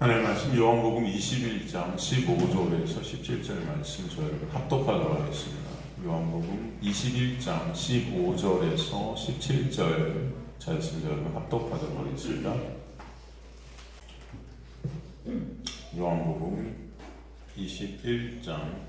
하나님의 말씀 요한복음 21장 15절에서 17절 말씀 저희를 합독하도록 하겠습니다. 요한복음 21장 15절에서 17절 말씀 저희를 합독하도록 하겠습니다. 요한복음 21장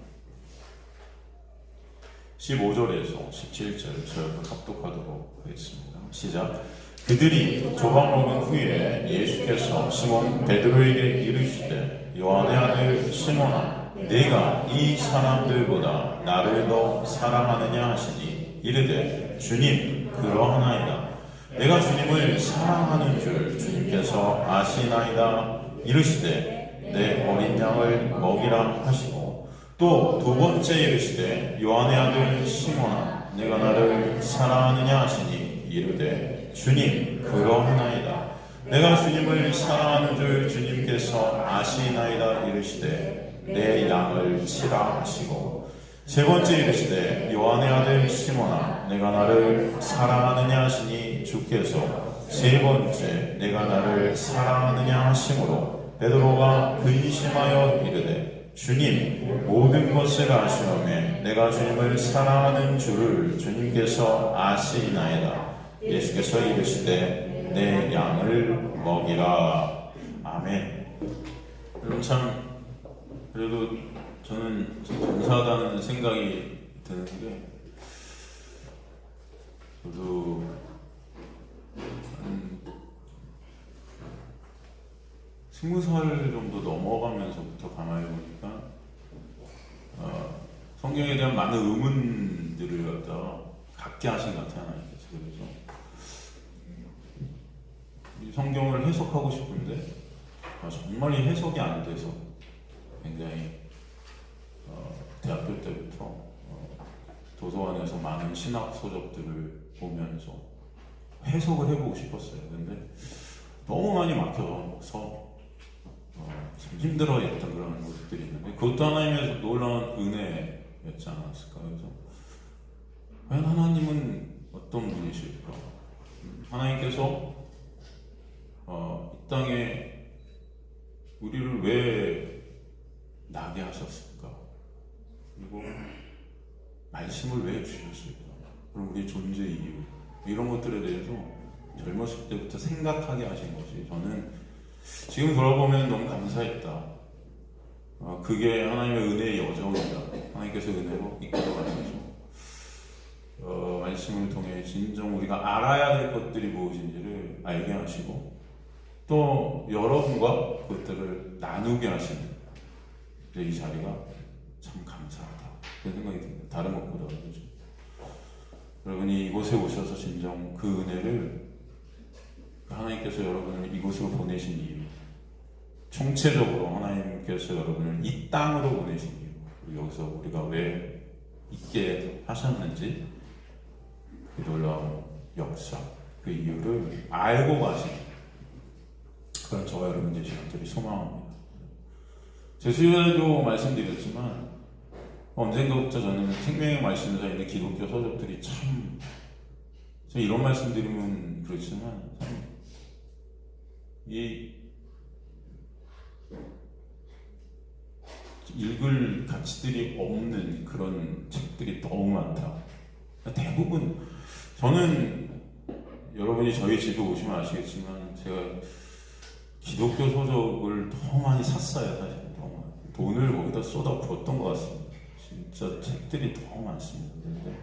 15절에서 17절 저희를 합독하도록 하겠습니다. 시작. 그들이 조각 먹은 후에 예수께서 시몬 베드로에게 이르시되 요한의 아들 시몬아 네가 이 사람들보다 나를 더 사랑하느냐 하시니 이르되 주님 그러하나이다. 내가 주님을 사랑하는 줄 주님께서 아시나이다. 이르시되 내 어린 양을 먹이라 하시고 또 두 번째 이르시되 요한의 아들 시몬아 내가 나를 사랑하느냐 하시니 이르되 주님 그러하나이다. 내가 주님을 사랑하는 줄 주님께서 아시나이다. 이르시되 내 양을 치라 하시고 세 번째 이르시되 요한의 아들 시몬아 내가 나를 사랑하느냐 하시니 주께서 세 번째 내가 나를 사랑하느냐 하심으로 베드로가 근심하여 이르되 주님 모든 것을 아시오매 내가 주님을 사랑하는 줄을 주님께서 아시나이다. 예수께서 이르시되 내 양을 먹이라. 아멘. 여러분 참 그래도 저는 감사하다는 생각이 드는 게 저도 한 20살 정도 넘어가면서부터 가만히 보니까 성경에 대한 많은 의문들을 갖다가 갖게 하신 것 같아요. 하나님께서. 그래서 이 성경을 해석하고 싶은데 정말 이 해석이 안 돼서 굉장히 대학교 때부터 도서관에서 많은 신학 서적들을 보면서 해석을 해보고 싶었어요. 근데 너무 많이 막혀서 참 힘들어했던 그런 모습들이 있는데 그것도 하나님의 놀라운 은혜였지 않았을까. 그래서 과연 하나님은 어떤 분이실까? 하나님께서 이 땅에 우리를 왜 나게 하셨을까? 그리고 말씀을 왜 주셨을까? 그리고 우리의 존재 이유 이런 것들에 대해서 젊었을 때부터 생각하게 하신 것이 저는 지금 돌아보면 너무 감사했다. 그게 하나님의 은혜의 여정이다. 하나님께서 은혜로 이끌어 가셔서 말씀을 통해 진정 우리가 알아야 될 것들이 무엇인지를 알게 하시고 또 여러분과 그것들을 나누게 하시는 이 자리가 참 감사하다 그런 생각이 듭니다. 다른 것보다 그렇죠. 여러분이 이곳에 오셔서 진정 그 은혜를 하나님께서 여러분을 이곳으로 보내신 이유, 총체적으로 하나님께서 여러분을 이 땅으로 보내신 이유, 그리고 여기서 우리가 왜 있게 하셨는지 그 놀라운 역사, 그 이유를 알고 가시는 그런 저와 여러분 되시기를 소망합니다. 제 수요일에도 말씀드렸지만 언젠가부터 저는 생명의 말씀에서 있는 기독교 서적들이 참 이런 말씀드리면 그렇지만 참 이 읽을 가치들이 없는 그런 책들이 너무 많다. 대부분 저는 여러분이 저희 집에 오시면 아시겠지만 제가 기독교 서적을 너무 많이 샀어요. 사실 너무 돈을 거기다 쏟아 부었던 것 같습니다. 진짜 책들이 너무 많습니다. 그런데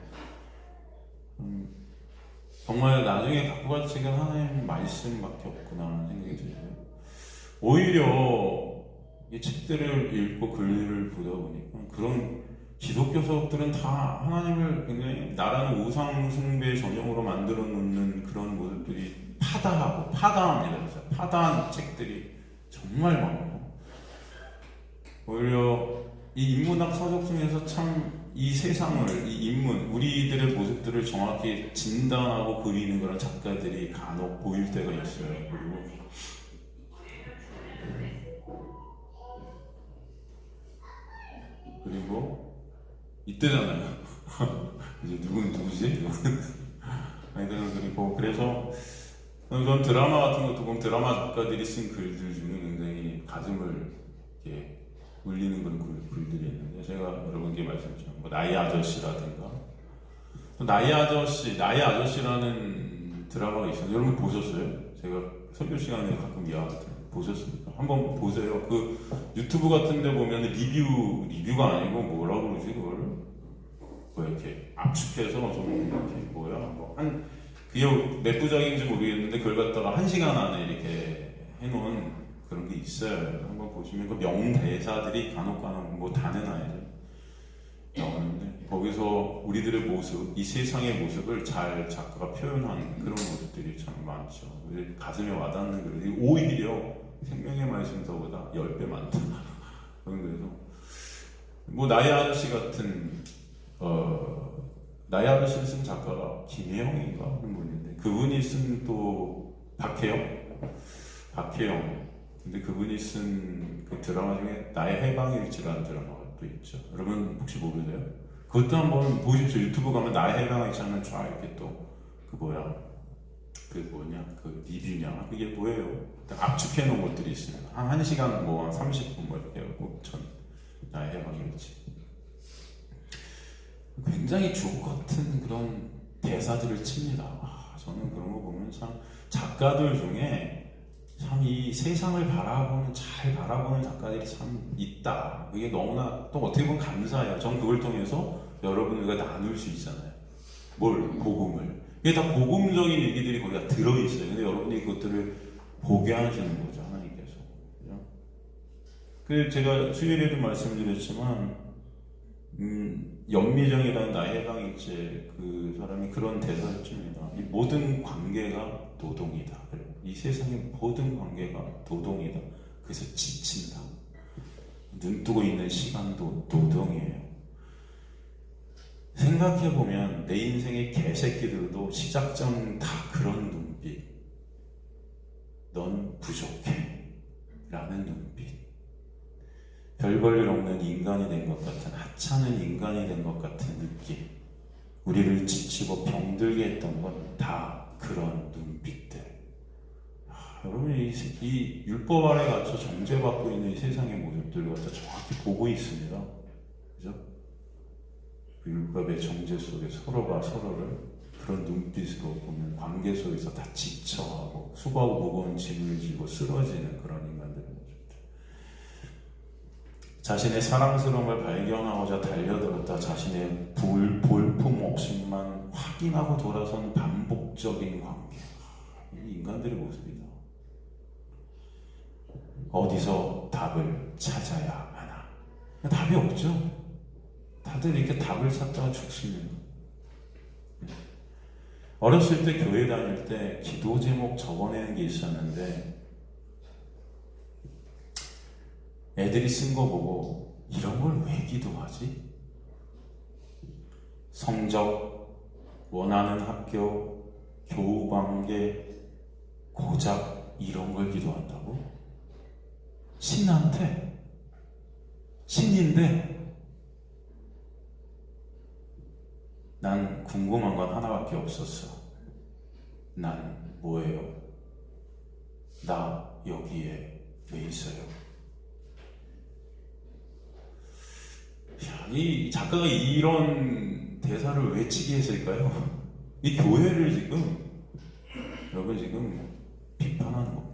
정말 나중에 갖고 갈 책은 하나님 말씀밖에 없구나 하는 생각이 들어요. 오히려 이 책들을 읽고 글을 보다 보니까 그런 기독교 서적들은 다 하나님을 굉장히 나라는 우상 숭배 전형으로 만들어 놓는 그런 모습들이 파다합니다. 진짜 파다한 책들이 정말 많고 오히려 이 인문학 서적 중에서 참 이 세상을, 이 인문, 우리들의 모습들을 정확히 진단하고 그리는 그런 작가들이 간혹 보일 때가 있어요. 그리고 이때잖아요. 이제 누구지? 그리고 그래서 전 드라마 같은 것도 보면 드라마 작가들이 쓴 글들 중에 굉장히 가슴 가슴을 이렇게 울리는 그런 글들이 있는데, 제가 여러분께 말씀드렸죠. 뭐 나의 아저씨라든가, 또 나의 아저씨라는 드라마가 있어요. 여러분 보셨어요? 제가 설교 시간에 가끔 이야기하거든요. 보셨습니까? 한번 보세요. 그 유튜브 같은 데 보면 리뷰가 아니고 뭐라고 그러지 그거를? 뭐 이렇게 압축해서 좀 이렇게 그게 몇 부작인지 모르겠는데 그걸 갖다가 1시간 안에 이렇게 해놓은 그런 게 있어요. 한번 보시면 그 명대사들이 간혹 뭐 다는 아니죠. 나오는데 거기서 우리들의 모습, 이 세상의 모습을 잘 작가가 표현한 그런 모습들이 참 많죠. 가슴에 와닿는 글이 오히려 생명의 말씀서보다 10배 많다. 그래서 뭐 나의 아저씨 같은 나의 아저씨를 쓴 작가가 김혜영인가 하는 분인데, 그분이 쓴 또 박혜영. 근데 그분이 쓴 그 드라마 중에 나의 해방일지라는 드라마가 또 있죠. 여러분 혹시 모르세요? 그것도 한번 보십시오. 유튜브 가면 나의 해방일지 하면 쫙 이렇게 또 그 리뷰냐 그게 뭐예요? 압축해 놓은 것들이 있습니다. 한 1시간 뭐 한 30분 뭐 이렇게 하고 나의 해방일지. 굉장히 주옥 같은 그런 대사들을 칩니다. 저는 그런 거 보면 참 작가들 중에 참 이 세상을 잘 바라보는 작가들이 참 있다. 그게 너무나 또 어떻게 보면 감사해요. 전 그걸 통해서 여러분들과 나눌 수 있잖아요. 복음을. 이게 다 복음적인 얘기들이 거기 다 들어있어요. 근데 여러분이 그것들을 보게 하시는 거죠, 하나님께서. 그래서 제가 수요일에도 말씀드렸지만, 연미정이라는 나의 해방일지 그 사람이 그런 대사를 칩니다. 이 모든 관계가 노동이다. 이 세상의 모든 관계가 노동이다. 그래서 지친다. 눈 뜨고 있는 시간도 노동이에요. 생각해보면 내 인생의 개새끼들도 시작점 다 그런 눈빛. 넌 부족해. 라는 눈빛. 별 볼 일 없는 인간이 된 것 같은, 하찮은 인간이 된 것 같은 느낌. 우리를 지치고 병들게 했던 건 다 그런 눈빛들. 여러분이 이 율법 아래 갇혀 정죄받고 있는 이 세상의 모습들을 갖다 정확히 보고 있습니다. 그죠? 그 율법의 정죄 속에 서로가 서로를 그런 눈빛으로 보면 관계 속에서 다 지쳐하고 수고하고 무거운 짐을 지고 쓰러지는 그런 인간들의 모습들. 자신의 사랑스러움을 발견하고자 달려들었다 자신의 볼품 없음만 확인하고 돌아선 반복적인 관계. 이 인간들의 모습이다. 어디서 답을 찾아야 하나? 답이 없죠. 다들 이렇게 답을 찾다가 죽습니다. 어렸을 때 교회 다닐 때 기도 제목 적어내는 게 있었는데, 애들이 쓴 거 보고 이런 걸 왜 기도하지? 성적, 원하는 학교, 교우관계, 고작 이런 걸 기도한다고? 신인데 난 궁금한 건 하나밖에 없었어. 난 뭐예요? 나 여기에 왜 있어요? 이 작가가 이런 대사를 외치게 했을까요? 이 교회를 여러분 지금 비판하는 겁니다.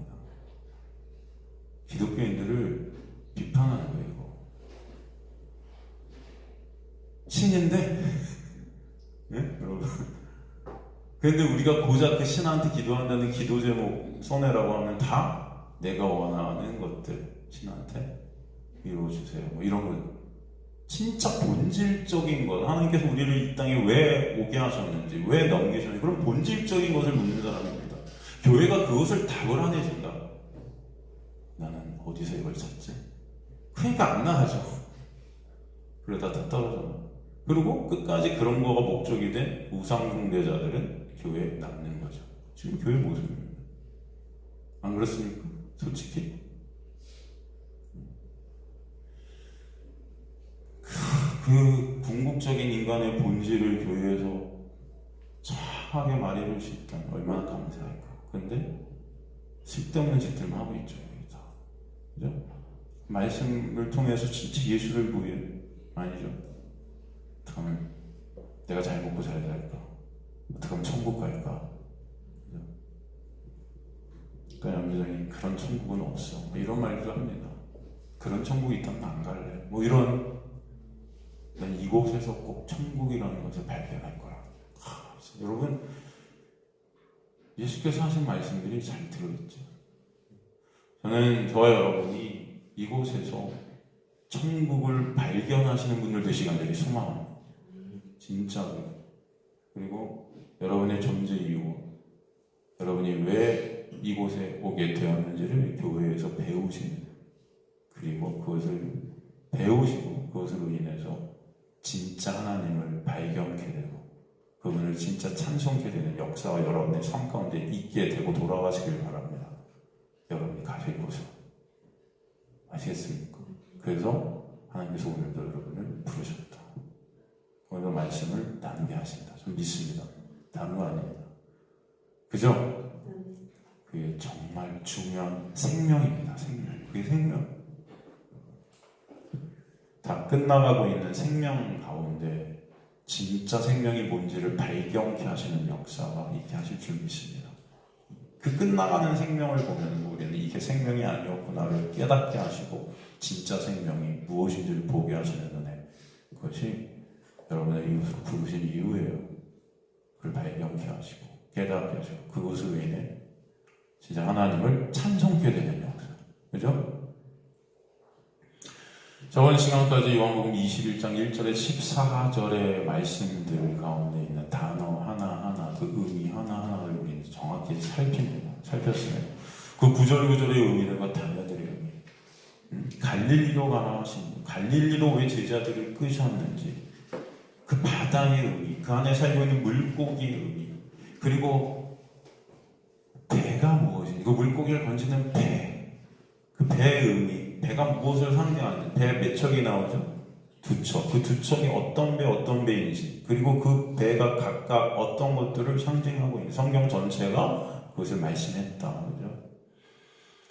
기독교인들을 비판하는 거예요. 이거. 신인데, 네? 여러분. 근데 우리가 고작 그 신한테 기도한다는 기도 제목 써내라고 하면 다 내가 원하는 것들 신한테 이루어주세요. 뭐 이런 거. 진짜 본질적인 것, 하나님께서 우리를 이 땅에 왜 오게 하셨는지, 왜 넘기셨는지, 그런 본질적인 것을 묻는 사람입니다. 교회가 그것을 답을 안 해준다. 나는 어디서 이걸 찾지? 그러니까 안 나가죠. 그러다 다 떨어져나. 그리고 끝까지 그런 거가 목적이 된 우상숭배자들은 교회에 남는 거죠. 지금 교회 모습입니다. 안 그렇습니까? 솔직히. 그 궁극적인 인간의 본질을 교회에서 정확하게 말해줄 수 있다면 얼마나 감사할까. 근데 쓸데없는 짓들만 하고 있죠. 다. 그죠? 말씀을 통해서 진짜 예수를 보여요? 아니죠. 어떻게 하면 내가 잘 먹고 잘 살까? 어떻게 하면 천국 갈까? 그러니까 여러분들이 그런 천국은 없어. 뭐 이런 말도 합니다. 그런 천국이 있다면 안 갈래. 뭐 이런, 난 이곳에서 꼭 천국이라는 것을 발견할 거야. 여러분, 예수께서 하신 말씀들이 잘 들어있죠. 저는 저와 여러분이 이곳에서 천국을 발견하시는 분들 되시길 간절히 소망합니다. 진짜로. 그리고 여러분의 존재 이유, 여러분이 왜 이곳에 오게 되었는지를 교회에서 배우시는, 그리고 그것을 배우시고 그것으로 인해서 진짜 하나님을 발견케 되고 그분을 진짜 찬송케 되는 역사가 여러분의 삶 가운데 있게 되고 돌아가시길 바랍니다. 여러분이 가실 곳으로. 아시겠습니까? 그래서 하나님께서 오늘도 여러분을 부르셨다. 오늘 말씀을 나누게 하신다. 좀 믿습니다. 다른 거 아닙니다. 그죠? 그게 정말 중요한 생명입니다. 생명. 그게 생명. 다 끝나가고 있는 생명 가운데 진짜 생명이 뭔지를 발견케 하시는 역사가 있게 하실 줄 믿습니다. 그 끝나가는 생명을 보면 우리는 이게 생명이 아니었구나를 깨닫게 하시고 진짜 생명이 무엇인지를 보게 하시는 은혜, 그것이 여러분의 이웃으로 부르신 이유예요. 그걸 발견케 하시고 깨닫게 하시고 그것으로 인해 진짜 하나님을 찬송케 되는 역사. 그죠? 저번 시간까지 요한복음 21장 1절에 14절의 말씀들 가운데 있는 단어 하나하나, 그 의미 하나하나를 우리는 정확히 살폈어요. 그 구절구절의 의미들과 단어들의 의미. 갈릴리로 가라 하신 분, 갈릴리로 왜 제자들을 끄셨는지, 그 바다의 의미, 그 안에 살고 있는 물고기의 의미, 그리고 배가 무엇인지, 그 물고기를 건지는 배, 그 배의 의미, 배가 무엇을 상징하는지, 배 몇 척이 나오죠? 두 척. 그 두 척이 어떤 배인지, 그리고 그 배가 각각 어떤 것들을 상징하고 있는, 성경 전체가 그것을 말씀했다. 그죠?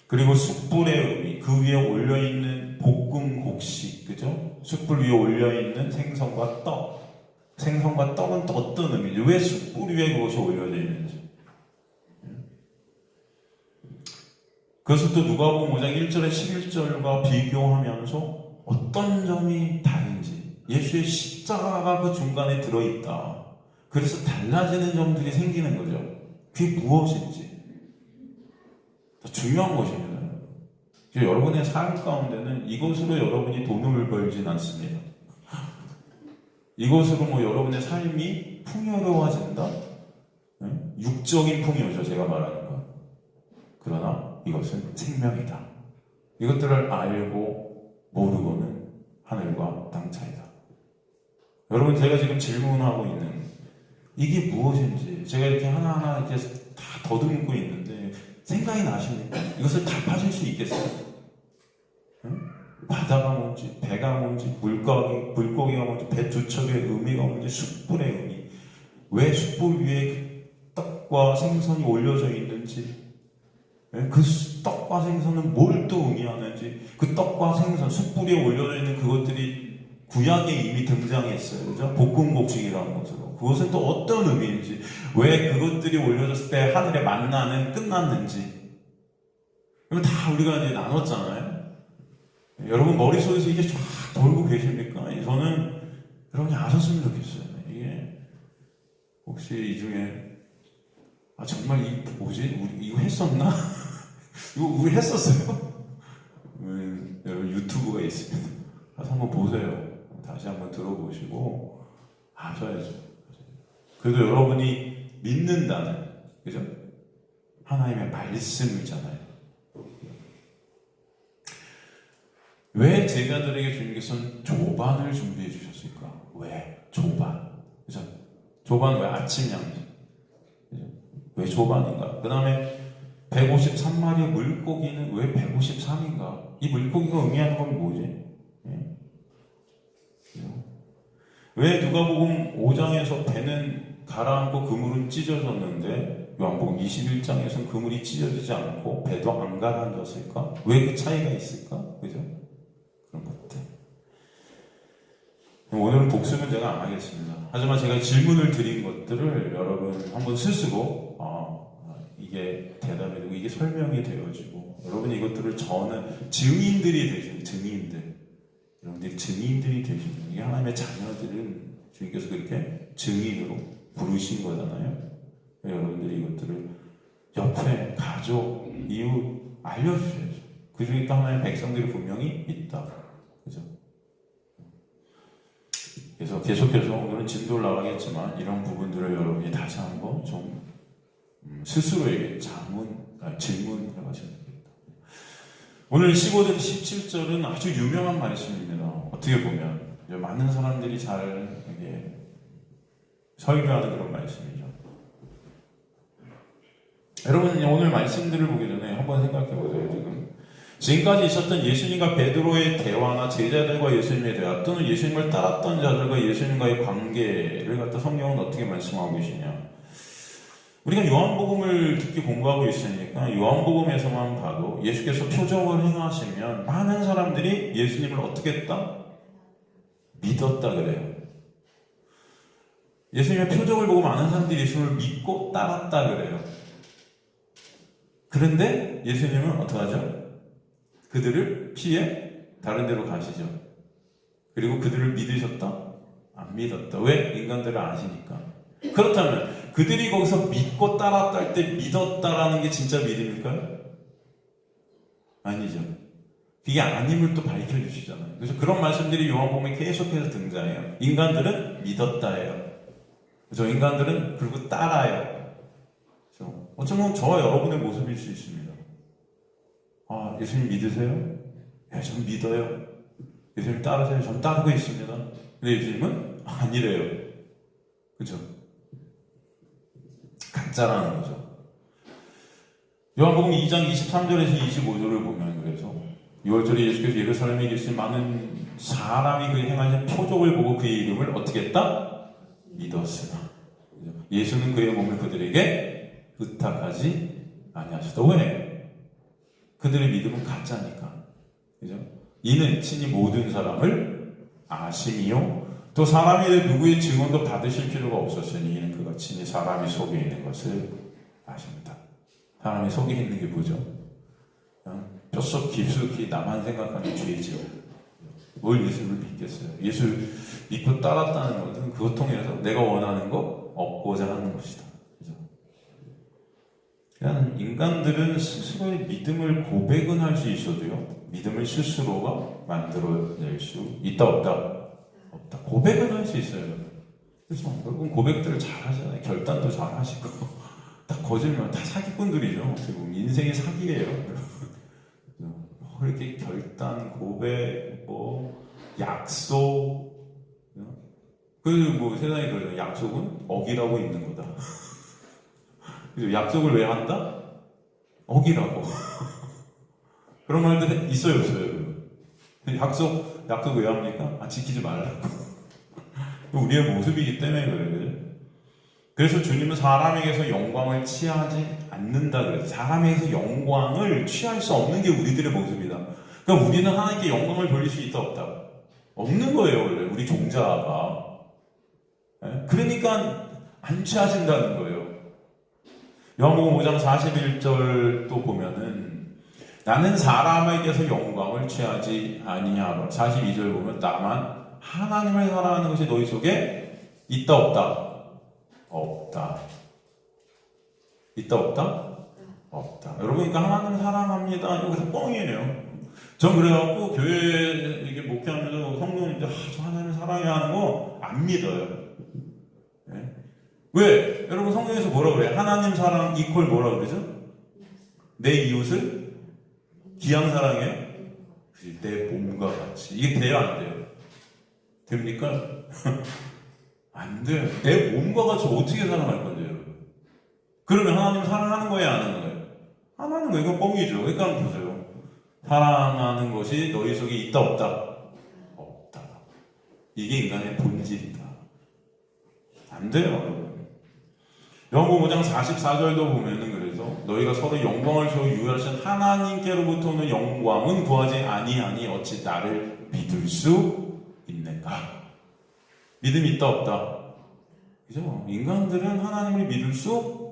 그리고 숯불의 의미, 그 위에 올려있는 볶음 곡식, 그죠? 숯불 위에 올려있는 생선과 떡. 생선과 떡은 또 어떤 의미인지, 왜 숯불 위에 그것이 올려져 있는지. 그것을 또 누가복음 5장 1절에 11절과 비교하면서 어떤 점이 다른지, 예수의 십자가가 그 중간에 들어있다. 그래서 달라지는 점들이 생기는 거죠. 그게 무엇인지. 더 중요한 것입니다. 여러분의 삶 가운데는 이것으로 여러분이 돈을 벌진 않습니다. 이것으로 뭐 여러분의 삶이 풍요로워진다? 육적인 풍요죠, 제가 말하는 건. 그러나 이것은 생명이다. 이것들을 알고 모르고는 하늘과 땅 차이다. 여러분, 제가 지금 질문하고 있는 이게 무엇인지 제가 이렇게 하나하나 이렇게 다 더듬고 있는데 생각이 나십니까? 이것을 답하실 수 있겠어요? 응? 바다가 뭔지, 배가 뭔지, 물고기가 뭔지, 배 두 척의 의미가 뭔지, 숯불의 의미, 왜 숯불 위에 그 떡과 생선이 올려져 있는지, 그 떡과 생선은 뭘 또 의미하는지, 그 떡과 생선, 숯불 위에 올려져 있는 그것들이 구약에 이미 등장했어요. 그죠? 볶음곡식이라는 것으로. 그것은 또 어떤 의미인지, 왜 그것들이 올려졌을 때 하늘의 만나는 끝났는지, 이거 다 우리가 이제 나눴잖아요. 여러분 머릿속에서 이게 쫙 돌고 계십니까? 저는 여러분이 아셨으면 좋겠어요. 이게 혹시 이 중에 정말 이 뭐지? 우리 이거 했었나? 이거 우리 했었어요? 여러분 유튜브가 있습니다. 가서 한번 보세요. 다시 한번 들어보시고 아셔야죠. 그래도 여러분이 믿는다는, 그죠? 하나님의 말씀이잖아요. 왜 제자들에게 주님께서는 조반을 준비해 주셨을까? 왜? 조반. 그죠? 조반 왜 아침 양식? 그죠? 왜 조반인가? 그 다음에 153마리의 물고기는 왜 153인가? 이 물고기가 의미하는 건 뭐지? 예? 왜 누가복음 5장에서 배는 가라앉고 그물은 찢어졌는데 요한복음 21장에서는 그물이 찢어지지 않고 배도 안 가라앉았을까? 왜 그 차이가 있을까? 그죠? 오늘 복습은 제가 안 하겠습니다. 하지만 제가 질문을 드린 것들을 여러분 한번 스스로 이게 대답이 되고 이게 설명이 되어지고 여러분이 이것들을 저는 증인들이 되시는 증인들 여러분들이 증인들이 되시는 이게 하나님의 자녀들은 주님께서 그렇게 증인으로 부르신 거잖아요. 여러분들이 이것들을 옆에 가족, 이웃 알려주셔야죠. 그 중에 또 하나의 백성들이 분명히 있다. 그죠? 그래서 계속해서 오늘은 진도를 나가겠지만 이런 부분들을 여러분이 다시 한번 좀 스스로에게 질문해 가셔야 되겠다. 오늘 15절, 17절은 아주 유명한 말씀입니다. 어떻게 보면 많은 사람들이 잘 설교하는 그런 말씀이죠. 여러분 오늘 말씀들을 보기 전에 한번 생각해 보세요. 지금까지 있었던 예수님과 베드로의 대화나 제자들과 예수님의 대화 또는 예수님을 따랐던 자들과 예수님과의 관계를 갖다 성경은 어떻게 말씀하고 계시냐. 우리가 요한복음을 특히 공부하고 있으니까 요한복음에서만 봐도 예수께서 표적을 행하시면 많은 사람들이 예수님을 어떻게 했다? 믿었다 그래요. 예수님의 표적을 보고 많은 사람들이 예수님을 믿고 따랐다 그래요. 그런데 예수님은 어떻게 하죠? 그들을 피해 다른 데로 가시죠. 그리고 그들을 믿으셨다? 안 믿었다. 왜? 인간들을 아시니까. 그렇다면 그들이 거기서 믿고 따랐다 할 때 믿었다라는 게 진짜 믿음일까요? 아니죠. 그게 아님을 또 밝혀주시잖아요. 그래서 그런 말씀들이 요한복음에 계속해서 등장해요. 인간들은 믿었다 해요. 그래서 인간들은 그리고 따라요. 그래서 어쩌면 저와 여러분의 모습일 수 있습니다. 아, 예수님 믿으세요? 네, 전 믿어요. 예수님 따르세요? 전 따르고 있습니다. 근데 예수님은 아니래요. 그죠? 가짜라는 거죠. 요한복음 2장 23절에서 25절을 보면 그래서 6월절에 예수께서 예루살렘에 계신 많은 사람이 그의 행하신 표적을 보고 그의 이름을 어떻게 했다? 믿었으나 예수는 그의 몸을 그들에게 의탁하지 아니하셨다. 왜? 그들의 믿음은 가짜니까. 그죠? 이는 친히 모든 사람을 아심이요. 또 사람이 누구의 증언도 받으실 필요가 없었으니 이는 그가 친히 사람이 속에 있는 것을 아십니다. 사람이 속에 있는 게 뭐죠? 뼛속 깊숙이 나만 생각하는 죄죠. 뭘 예수를 믿겠어요? 예수 믿고 따랐다는 것은 그것 통해서 내가 원하는 거 얻고자 하는 것이다. 그냥 인간들은 스스로의 믿음을 고백은 할 수 있어도요, 믿음을 스스로가 만들어낼 수 있다 없다? 없다. 고백은 할 수 있어요. 그래서 여러분 고백들을 잘 하잖아요. 결단도 잘 하시고 다 거짓말, 다 사기꾼들이죠. 어떻게 보면 인생이 사기예요. 이렇게 결단, 고백, 약속, 세상에 그러죠. 약속은 어기라고 있는 거다. 약속을 왜 한다? 어기라고. 그런 말들 있어요, 없어요? 약속 왜 합니까? 지키지 말라고. 우리의 모습이기 때문에 그래요. 그래서 주님은 사람에게서 영광을 취하지 않는다 그래요. 사람에게서 영광을 취할 수 없는 게 우리들의 모습이다. 그러니까 우리는 하나님께 영광을 돌릴 수 있다 없다? 없는 거예요, 원래. 우리 종자가. 그러니까 안 취하신다는 거예요. 요한복음 5장 41절 또 보면은 나는 사람에게서 영광을 취하지 아니하노라. 42절 보면 다만 하나님을 사랑하는 것이 너희 속에 있다 없다? 없다. 있다 없다? 없다. 여러분, 그러니까 하나님 사랑합니다. 이거 다 뻥이에요. 전 그래갖고 교회에 이게 목회하면서 성도님들 저 하나님 사랑해야 하는 거 안 믿어요. 네? 왜? 여러분 성경에서 뭐라 그래요? 하나님 사랑 이퀄 뭐라 그러죠? 내 이웃을 기양 사랑해? 내 몸과 같이. 이게 돼요 안 돼요? 됩니까? 안 돼요. 내 몸과 같이 어떻게 사랑할 건데요, 여러분? 그러면 하나님 사랑하는 거예요, 안 하는 거예요? 안 하는 거예요. 이건 뻥이죠. 그러니까 한번 보세요. 사랑하는 것이 너희 속에 있다 없다? 없다. 이게 인간의 본질이다. 안 돼요, 여러분. 요한복음 5장 44절도 보면은 그래서 너희가 서로 영광을 서로 유하신 하나님께로부터 오는 영광은 구하지 아니하니 어찌 나를 믿을 수 있는가? 믿음이 있다 없다? 그죠? 인간들은 하나님을 믿을 수 없다.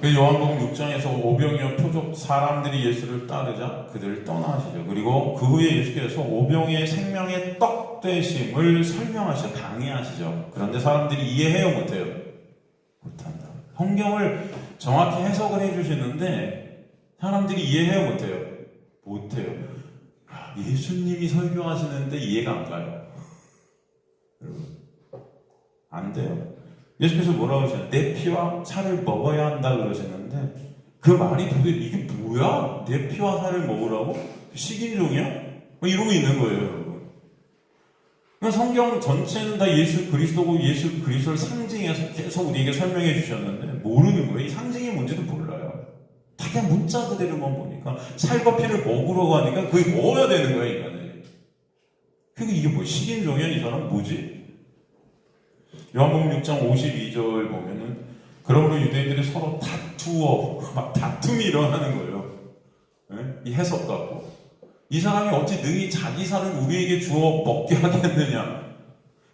요한복음 6장에서 오병이어 표적 사람들이 예수를 따르자 그들을 떠나시죠. 그리고 그 후에 예수께서 오병이의 생명의 떡 되심을 설명하시죠. 강의하시죠. 그런데 사람들이 이해해요 못해요? 못한다. 성경을 정확히 해석을 해주시는데 사람들이 이해해요 못해요? 못해요. 예수님이 설교하시는데 이해가 안 가요. 여러분, 안 돼요. 예수께서 뭐라고 하시나요? 내 피와 살을 먹어야 한다 그러시는데 그 말이 도대체 이게 뭐야? 내 피와 살을 먹으라고? 식인종이야? 뭐 이러고 있는 거예요, 여러분. 그러니까 성경 전체는 다 예수 그리스도고 예수 그리스도를 상징해서 계속 우리에게 설명해 주셨는데 모르는 거예요. 이 상징이 뭔지도 몰라요. 다 그냥 문자 그대로만 보니까 살과 피를 먹으러 가니까 그게 먹어야 되는 거예요, 인간이. 그러니까 이게 뭐 식인종이야? 이 사람 뭐지? 요한복음 6장 52절 보면은 그러므로 유대인들이 서로 막 다툼이 일어나는 거예요. 네? 이 해석 갖고 이 사람이 어찌 능히 자기 살을 우리에게 주어 먹게 하겠느냐?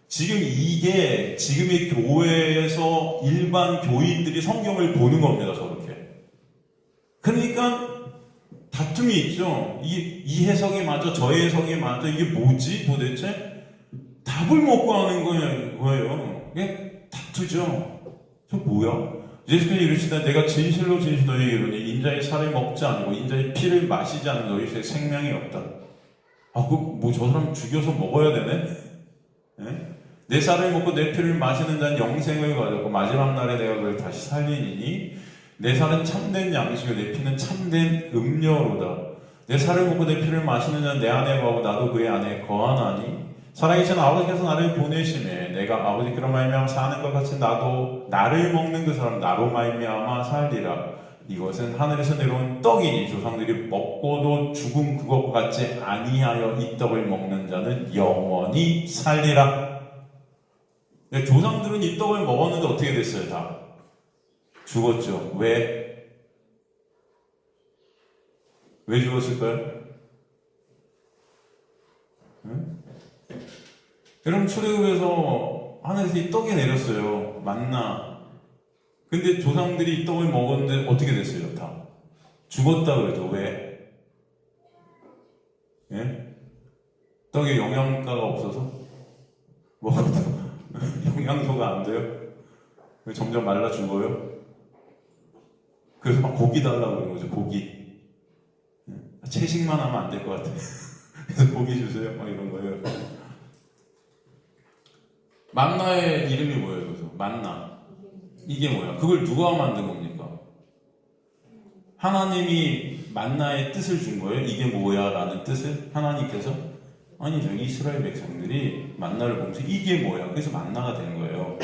지금 이게 지금의 교회에서 일반 교인들이 성경을 보는 겁니다, 저렇게. 그러니까 다툼이 있죠. 이 해석이 맞아, 저 해석이 맞아, 이게 뭐지 도대체? 답을 먹고 하는 거예요. 이게 다투죠. 저 뭐야? 예수께서 이르시되 내가 진실로 진실로 너희에게 이르노니 인자의 살을 먹지 않고 인자의 피를 마시지 않는 너희의 생명이 없다. 저 사람 죽여서 먹어야 되네? 네? 내 살을 먹고 내 피를 마시는 자는 영생을 가졌고 마지막 날에 내가 그를 다시 살리니 내 살은 참된 양식이고 내 피는 참된 음료로다. 내 살을 먹고 내 피를 마시는 자는 내 안에 거하고 나도 그의 안에 거하나니 살아계신 아버지께서 나를 보내심에 내가 아버지께로 말미암아 사는 것 같이 나도 나를 먹는 그 사람 나로 말미암아 살리라. 이것은 하늘에서 내려온 떡이니 조상들이 먹고도 죽은 그것과 같지 아니하여 이 떡을 먹는 자는 영원히 살리라. 조상들은 이 떡을 먹었는데 어떻게 됐어요? 다 죽었죠. 왜 죽었을까요? 응? 여러분, 출애굽에서 하늘에서 이 떡이 내렸어요. 만나. 근데 조상들이 이 떡을 먹었는데 어떻게 됐어요? 다 죽었다 그러죠. 왜? 예? 떡에 영양가가 없어서? 영양소가 안 돼요? 점점 말라 죽어요? 그래서 막 고기 달라고 그러는 거죠. 고기. 채식만 하면 안 될 것 같아요. 그래서 고기 주세요. 막 이런 거예요. 만나의 이름이 뭐예요? 그래서 만나. 이게 뭐야? 그걸 누가 만든 겁니까? 하나님이 만나의 뜻을 준 거예요? 이게 뭐야? 라는 뜻을 하나님께서? 아니죠. 이스라엘 백성들이 만나를 보면서 이게 뭐야? 그래서 만나가 된 거예요.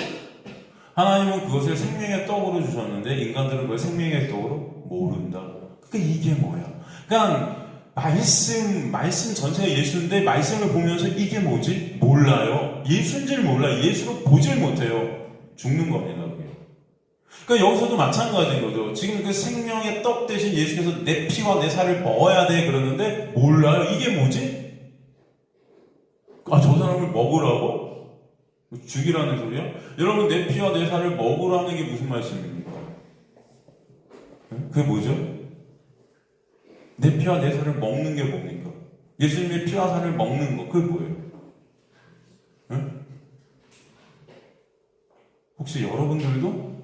하나님은 그것을 생명의 떡으로 주셨는데 인간들은 그걸 생명의 떡으로 모른다. 그러니까 이게 뭐야? 그러니까 말씀 전체가 예수인데 말씀을 보면서 이게 뭐지? 몰라요. 예수인지를 몰라요. 예수를 보질 못해요. 죽는 겁니다. 그게. 그러니까 여기서도 마찬가지인 거죠. 지금 그 생명의 떡 대신 예수께서 내 피와 내 살을 먹어야 돼 그러는데 몰라요. 이게 뭐지? 저 사람을 먹으라고? 죽이라는 소리야? 여러분, 내 피와 내 살을 먹으라는 게 무슨 말씀입니까? 그게 뭐죠? 내 피와 내 살을 먹는 게 뭡니까? 예수님의 피와 살을 먹는 거, 그게 뭐예요? 응? 혹시 여러분들도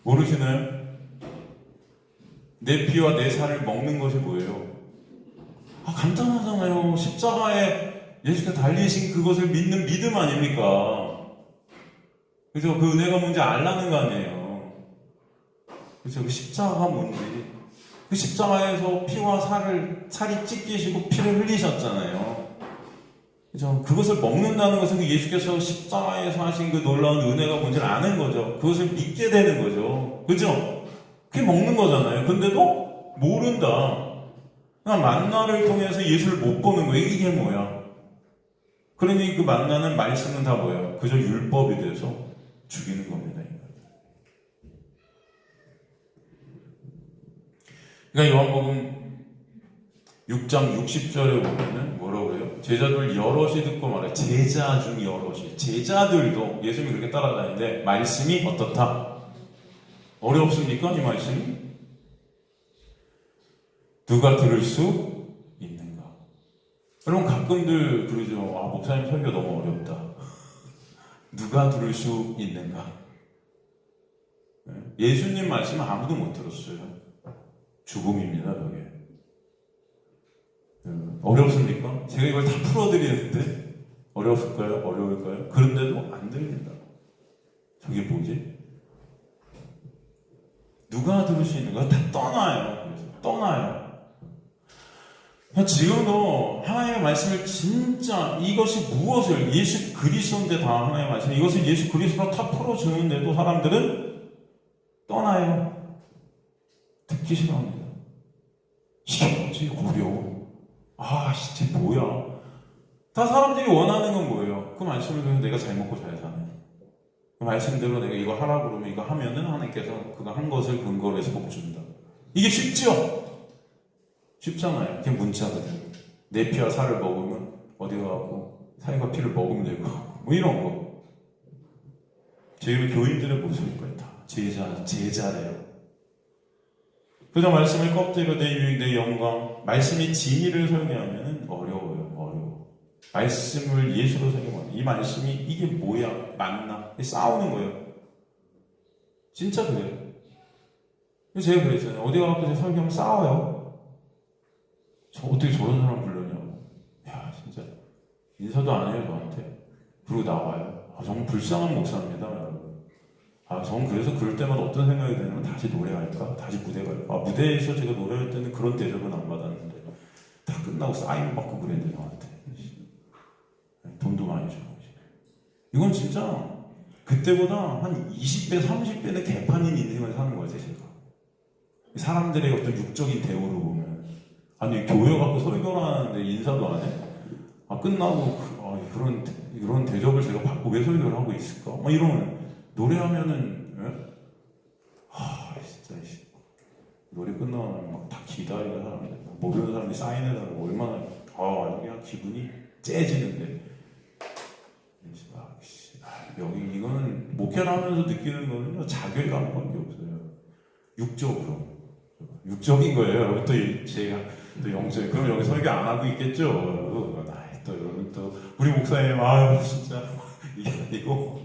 모르시나요? 내 피와 내 살을 먹는 것이 뭐예요? 간단하잖아요. 십자가에 예수께서 달리신 그것을 믿는 믿음 아닙니까? 그죠? 그 은혜가 뭔지 알라는 거 아니에요. 그죠? 그 십자가가 뭔지. 그 십자가에서 피와 살이 찢기시고 피를 흘리셨잖아요. 그죠? 그것을 먹는다는 것은 예수께서 십자가에서 하신 그 놀라운 은혜가 뭔지를 아는 거죠. 그것을 믿게 되는 거죠. 그죠? 그게 먹는 거잖아요. 근데도 모른다. 만나를 통해서 예수를 못 보는 거예요. 이게 뭐야? 그러니 그 만나는 말씀은 다 뭐예요? 그저 율법이 돼서 죽이는 겁니다. 그러니까 요한복음 6장 60절에 보면은 뭐라고 그래요? 제자들 여럿이 듣고 말해. 제자 중 여럿이. 제자들도 예수님이 그렇게 따라다니는데 말씀이 어떻다? 어렵습니까? 이 말씀이? 누가 들을 수 있는가? 여러분 가끔들 그러죠. 아, 목사님 설교 너무 어렵다. 누가 들을 수 있는가? 예수님 말씀은 아무도 못 들었어요. 죽음입니다, 그게. 어렵습니까? 제가 이걸 다 풀어드리는데 어렵을까요? 어려울까요? 그런데도 안 들린다. 저게 뭐지? 누가 들을 수 있는가? 다 떠나요. 그래서 떠나요. 지금도 하나님의 말씀을 진짜 이것이 무엇을 예수 그리스도인데 다 하나님의 말씀 이것을 예수 그리스도로 다 풀어주는데도 사람들은 떠나요. 듣기 싫어합니다. 이게 뭐지? 어려워. 아, 진짜 뭐야? 다 사람들이 원하는 건 뭐예요? 그 말씀을 들으면 내가 잘 먹고 잘 사네. 그 말씀대로 내가 이거 하라고 그러면 이거 하면은 하나님께서 그거 한 것을 근거로 해서 복 준다. 이게 쉽죠? 쉽잖아요. 그게 문자거든요. 내 피와 살을 먹으면 어디 가고 살과 피를 먹으면 되고 뭐 이런 거. 저희 교인들의 모습일 거예요. 다 제자래요. 그저 말씀을 껍데기로 내 영광, 말씀이 진리를 설명하면 어려워요. 말씀을 예수로 설명하면 이 말씀이 이게 뭐야? 맞나? 싸우는 거예요. 진짜 그래요. 제가 그랬잖아요. 어디 가서 설교하면 싸워요. 저 어떻게 저런 사람 불렀냐고. 야, 진짜 인사도 안 해요 저한테. 그리고 나와요. 아, 정말 불쌍한 목사입니다, 여러분. 아, 전 그래서 그럴 때마다 어떤 생각이 드냐면 다시 노래할까? 다시 무대 갈까? 아, 무대에서 제가 노래할 때는 그런 대접은 안 받았는데 다 끝나고 사인 받고 그랬는데 저한테 돈도 많이 주고. 이건 진짜 그때보다 한 20배, 30배는 개판인 인생을 사는 거예요, 제가. 사람들의 어떤 육적인 대우로 보면. 아니, 교회 갖고 설교를 하는데 인사도 안 해? 아, 끝나고 그런 대접을 제가 받고 왜 설교를 하고 있을까? 막 이러면 노래하면은, 예? 진짜, 노래 끝나면 막 다 기다리는 사람들, 모르는 사람이 사인해달라고 얼마나, 그냥 기분이 째지는데. 여기, 이거는, 목회를 하면서 느끼는 거는요, 자괴감밖에 없어요. 육적으로. 육적인 거예요. 여러분, 제가, 영적인, 그럼 여기 설교 안 하고 있겠죠? 여러분, 우리 목사님, 진짜, 이게 아니고.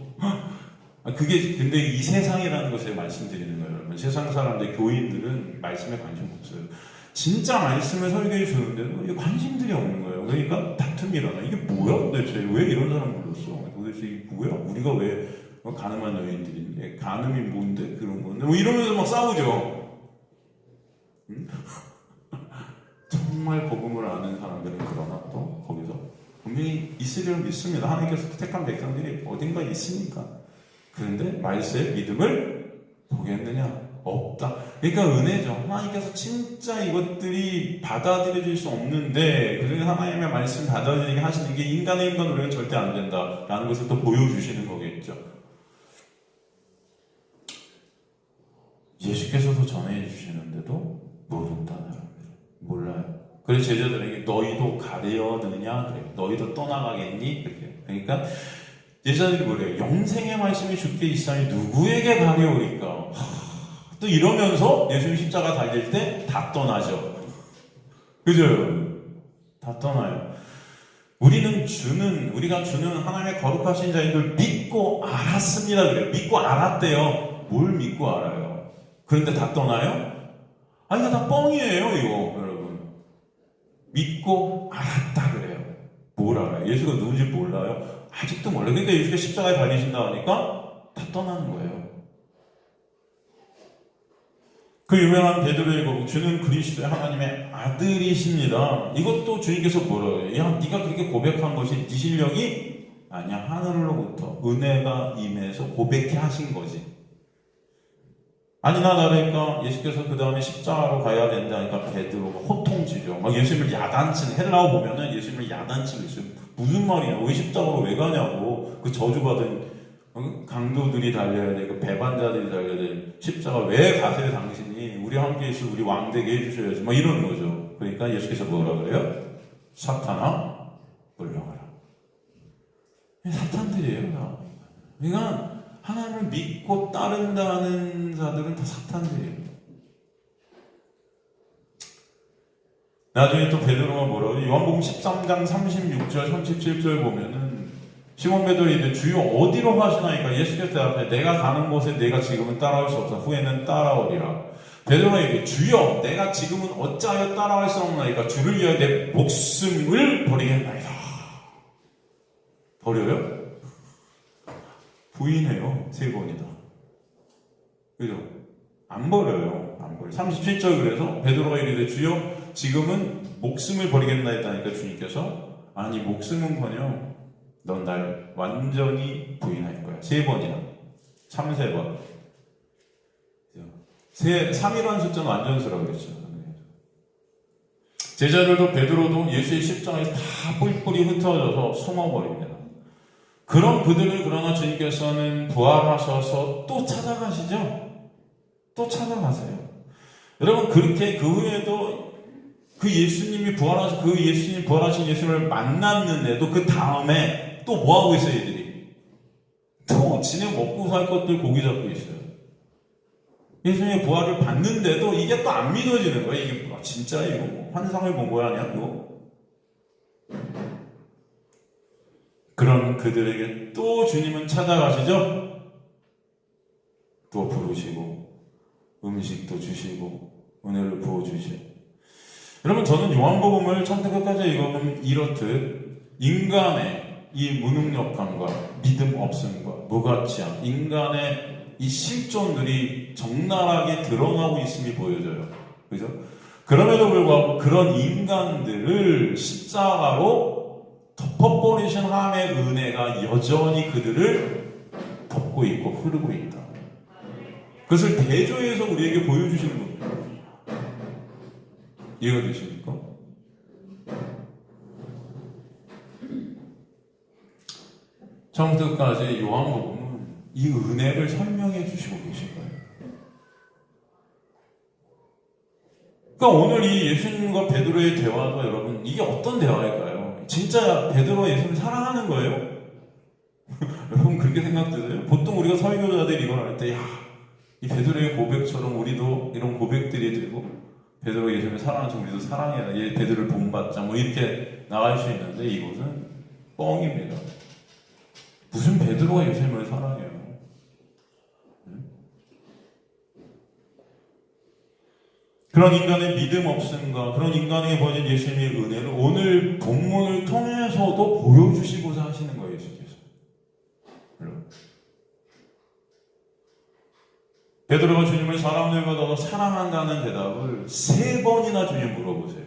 그게 근데 이 세상이라는 걸 제가 말씀드리는 거예요, 여러분. 세상 사람들, 교인들은 말씀에 관심 없어요. 진짜 말씀을 설교해 주는데도 관심들이 없는 거예요. 그러니까 다툼이 일어나. 이게 뭐야? 도대체 왜 이런 사람 불렀어? 도대체 이게 뭐야? 우리가 왜 가늠한 여인들인데 간음이 뭔데 그런 건데 뭐 이러면서 막 싸우죠. 응? 정말 복음을 아는 사람들은 그러나 또 거기서 분명히 있으리라 믿습니다. 하나님께서 택한 백성들이 어딘가 있으니까. 그런데 말세의 믿음을 보겠느냐? 없다. 그러니까 은혜죠. 하나님께서 진짜 이것들이 받아들여질 수 없는데 그중에 하나님의 말씀 받아들이게 하시는 게 인간의 노력은 절대 안 된다라는 것을 또 보여주시는 거겠죠. 예수께서도 전해 주시는데도 모른다는 사람들 몰라요. 그래서 제자들에게 너희도 가려느냐? 그래. 너희도 떠나가겠니? 그렇게. 그러니까 제자들이 뭐래요? 영생의 말씀이 주께 있사니 누구에게 가려우리까? 또 이러면서 예수님 십자가 달릴 때 다 떠나죠. 그죠? 다 떠나요. 우리가 주는 하나님의 거룩하신 자인들 믿고 알았습니다. 그래요. 믿고 알았대요. 뭘 믿고 알아요? 그런데 다 떠나요? 이거 다 뻥이에요, 이거, 여러분. 믿고 알았다 그래요. 뭘 알아요? 예수가 누군지 몰라요? 아직도 몰라요. 그러니까 예수가 십자가에 달리신다 하니까 다 떠나는 거예요. 그 유명한 베드로의 고백, 주는 그리스도의 하나님의 아들이십니다. 이것도 주님께서 뭐라고 해요? 야, 네가 그렇게 고백한 것이 네 실력이 아니야. 하늘로부터 은혜가 임해서 고백해 하신 거지. 아니나 다를까 예수께서 그 다음에 십자가로 가야 된다니까 베드로가 호통치죠. 막 예수님을 야단치는, 헬라어 보면은 예수님을 야단치고 있어요. 무슨 말이야? 왜 십자가로 왜 가냐고. 그 저주받은 강도들이 달려야 되고 배반자들이 달려야 돼. 십자가 왜 가세요 당신이? 우리 함께 있어 우리 왕되게 해주셔야지. 뭐 이런 거죠. 그러니까 예수께서 뭐라 그래요? 사탄아 물러가라. 사탄들이에요 다. 그러니까 하나님을 믿고 따른다는 자들은 다 사탄들이에요. 나중에 또 베드로가 뭐라고 요한복음 13장 36절 37절 보면은 시몬 베드로이 이제 주여 어디로 가시나이까? 예수께서 대답해 내가 가는 곳에 내가 지금은 따라올 수 없어 후에는 따라오리라. 베드로가 얘기해 주여 내가 지금은 어찌하여 따라갈 수 없나이까? 주를 위하여 내 목숨을 버리겠나이다. 버려요? 부인해요. 3번이다. 그죠? 안 버려요. 안 버려요. 37절 그래서 베드로가 이르되 주여 지금은 목숨을 버리겠나이다 하니까 주님께서 아니 목숨은커녕 넌 날 완전히 부인할 거야. 3번이나 참 3번. 3이라는 숫자는 완전수라고 그랬죠. 제자들도 베드로도 예수의 십자가에서 다 뿔뿔이 흩어져서 숨어버립니다. 그런 그들을 그러나 주님께서는 부활하셔서 또 찾아가시죠. 또 찾아가세요. 여러분 그렇게 그 후에도 그 예수님이 부활하신 그 예수님 부활하신 예수님을 만났는데도 그 다음에 또 뭐 하고 있어요, 이들이? 또 지네 먹고 살 것들 고기 잡고 있어요. 예수님의 부활을 봤는데도 이게 또 안 믿어지는 거예요. 이게 진짜 이거 뭐 환상을 본 거야, 아니야? 이거? 그런 그들에게 또 주님은 찾아가시죠. 또 부르시고 음식도 주시고 은혜를 부어주시고. 여러분 저는 요한복음을 처음부터 끝까지 읽어보면 이렇듯 인간의 이 무능력함과 믿음 없음과 무가치함, 인간의 이 실존들이 적나라하게 드러나고 있음이 보여져요. 그죠? 그럼에도 불구하고 그런 인간들을 십자가로 덮어버리신 하나님의 은혜가 여전히 그들을 덮고 있고 흐르고 있다. 그것을 대조해서 우리에게 보여주시는 겁니다. 이해가 되십니까? 처음부터 끝까지 요한복음은 이 은혜를 설명해 주시고 계신 거예요. 그러니까 오늘 이 예수님과 베드로의 대화가 여러분 이게 어떤 대화일까요? 진짜 베드로가 예수님을 사랑하는 거예요? 여러분 그렇게 생각되세요? 보통 우리가 설교자들이 이걸 할 때 이 베드로의 고백처럼 우리도 이런 고백들이 들고 베드로가 예수님을 사랑하는 우리도 사랑해라. 얘 베드로를 본받자. 뭐 이렇게 나갈 수 있는데 이것은 뻥입니다. 무슨 베드로가 예수님을 사랑해요? 그런 인간의 믿음 없음과 그런 인간에게 보여진 예수님의 은혜를 오늘 본문을 통해서도 보여주시고자 하시는 거예요, 예수님께서. 베드로가 주님을 사람들과 더 사랑한다는 대답을 3번이나 주님 물어보세요.